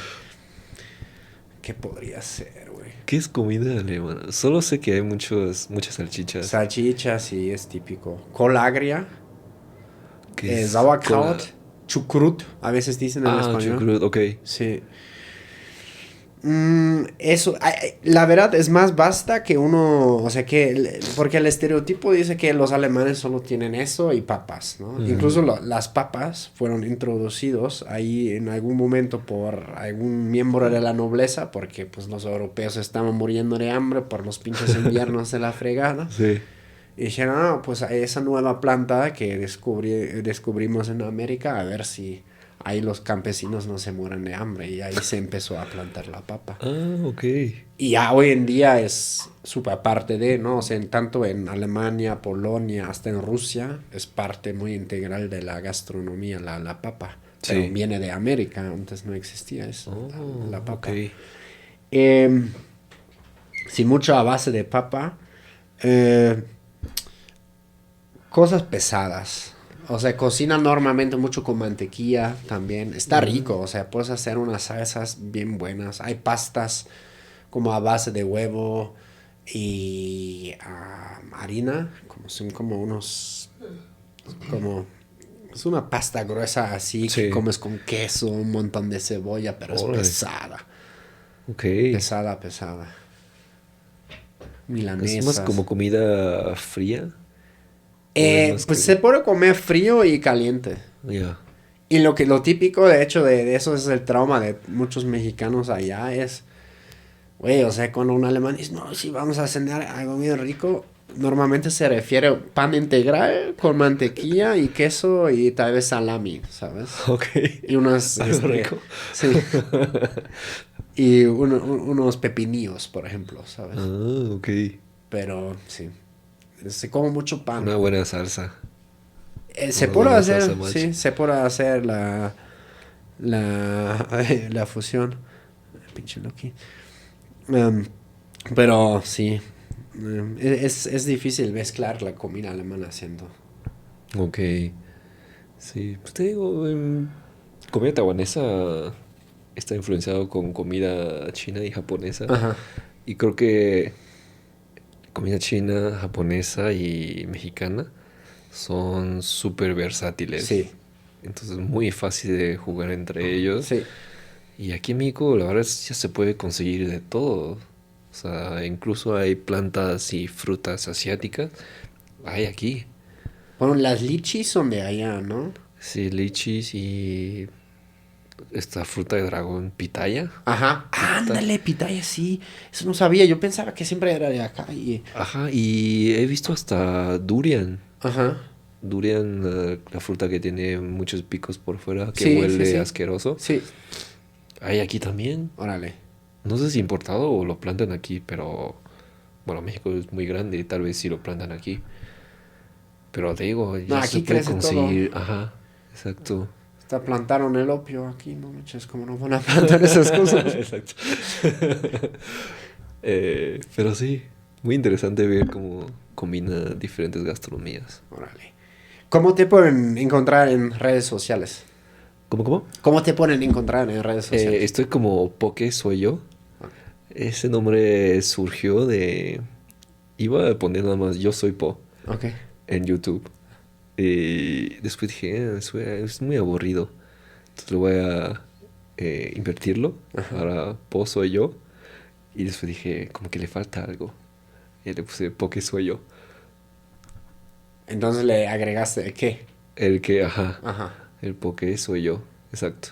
¿qué podría ser, güey? ¿Qué es comida alemana? Solo sé que hay muchas salchichas. Salchichas, sí, es típico. Col agria, ¿Qué es Sauerkraut, cola? chucrut, a veces dicen en Ah, español. chucrut, ok. Sí. Eso, la verdad es más vasta que uno, o sea porque el estereotipo dice que los alemanes solo tienen eso y papas, ¿no? Ujú. Incluso las papas fueron introducidos ahí en algún momento por algún miembro de la nobleza, porque pues los europeos estaban muriendo de hambre por los pinches inviernos de la fregada. Sí. Y dijeron, no, pues esa nueva planta que descubrimos en América, a ver si ahí los campesinos no se mueren de hambre. Y ahí se empezó a plantar la papa. Ah, ok. Y ya hoy en día es súper parte de, ¿no? O sea, tanto en Alemania, Polonia, hasta en Rusia, es parte muy integral de la gastronomía, la papa. Pero Sí. viene de América, antes no existía eso, Oh, la ok. papa. Eh, sí, mucho a base de papa. Eh, Cosas pesadas. O sea, cocina normalmente mucho con mantequilla también. Está rico, o sea, puedes hacer unas salsas bien buenas. Hay pastas como a base de huevo. y harina, como son como como es una pasta gruesa así que Sí. comes con queso, un montón de cebolla, pero es Órale. pesada, Ok. pesada. ¿Es más como Milanesas. comida fría? ¿O es más Pues se que... puede comer frío y caliente. Ya. Y lo típico, de hecho, de eso es el trauma de muchos mexicanos allá, es, güey, o sea, cuando un alemán dice, no, sí, vamos a cenar algo bien rico, normalmente se refiere a pan integral con mantequilla y queso y tal vez salami, ¿sabes? Ok. Y unos, Algo rico. sí, y unos pepinillos, por ejemplo, ¿sabes? Ah, ok. Pero, sí, se come mucho pan. Una buena salsa. Se Una puede buena hacer, salsa match. sí, se puede hacer la fusión. Pinche Loki. Em, pero sí, es difícil mezclar la comida alemana siento. Ok. Sí, pues te digo, comida taiwanesa está influenciado con comida china y japonesa. Ajá, Y creo que comida china, japonesa y mexicana son súper versátiles. sí, Entonces es muy fácil de jugar entre ellos. sí. Y aquí en México la verdad es que ya se puede conseguir de todo. O sea, incluso hay plantas y frutas asiáticas. Hay aquí. Bueno, las lichis son de allá, ¿no? Sí, lichis y esta fruta de dragón, pitaya. Ajá, Pita. ándale, pitaya, sí. Eso no sabía, yo pensaba que siempre era de acá y... Ajá, y he visto hasta durian. Ajá, Durian, la fruta que tiene muchos picos por fuera, que sí, sí, huele sí. asqueroso. Sí, Hay aquí también. órale. No sé si importado o lo plantan aquí, pero bueno, México es muy grande y tal vez sí lo plantan aquí. Pero te digo, No, ya se aquí puede crece todo. conseguir. Ajá, exacto. Hasta plantaron el opio aquí, no manches, ¿cómo no van a plantar esas cosas? Exacto. Pero sí, muy interesante ver cómo combina diferentes gastronomías. Órale. ¿Cómo te pueden encontrar en redes sociales? ¿Cómo, cómo? ¿Cómo te pueden encontrar en redes sociales? Estoy como Poke Soy Yo. Ok. Ese nombre surgió de... Iba a poner nada más Yo Soy Po Ok. en YouTube. Y después dije, es muy aburrido. Entonces lo voy a invertirlo. Ahora Po Soy Yo. Y después dije, como que le falta algo. Y le puse Poke Soy Yo. Entonces le agregaste qué. El que, ajá, Ajá. el Poke Soy Yo. Exacto.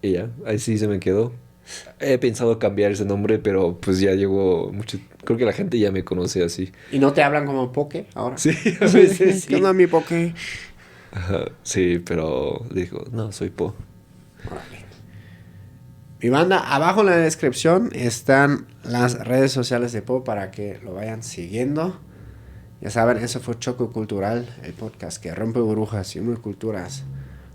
Y ya, ahí sí se me quedó. He pensado cambiar ese nombre, pero pues ya llegó mucho. Creo que la gente ya me conoce así. ¿Y no te hablan como Poke ahora? Sí, a veces ¿Qué onda sí. mi Poke? Ajá, sí, pero dijo, no, soy Po. Órale. Mi banda, abajo en la descripción están las redes sociales de Po para que lo vayan siguiendo. Ya saben, eso fue Choco Cultural, el podcast que rompe burbujas y une culturas.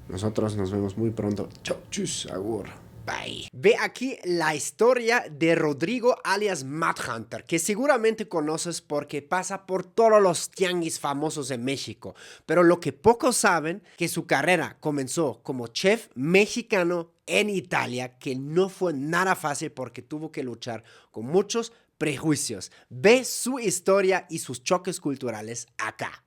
Nosotros nos vemos muy pronto. Chau, chus, agur. Bye. Ve aquí la historia de Rodrigo alias Mad Hunter, que seguramente conoces porque pasa por todos los tianguis famosos en México. Pero lo que pocos saben, que su carrera comenzó como chef mexicano en Italia, que no fue nada fácil porque tuvo que luchar con muchos prejuicios. Ve su historia y sus choques culturales acá.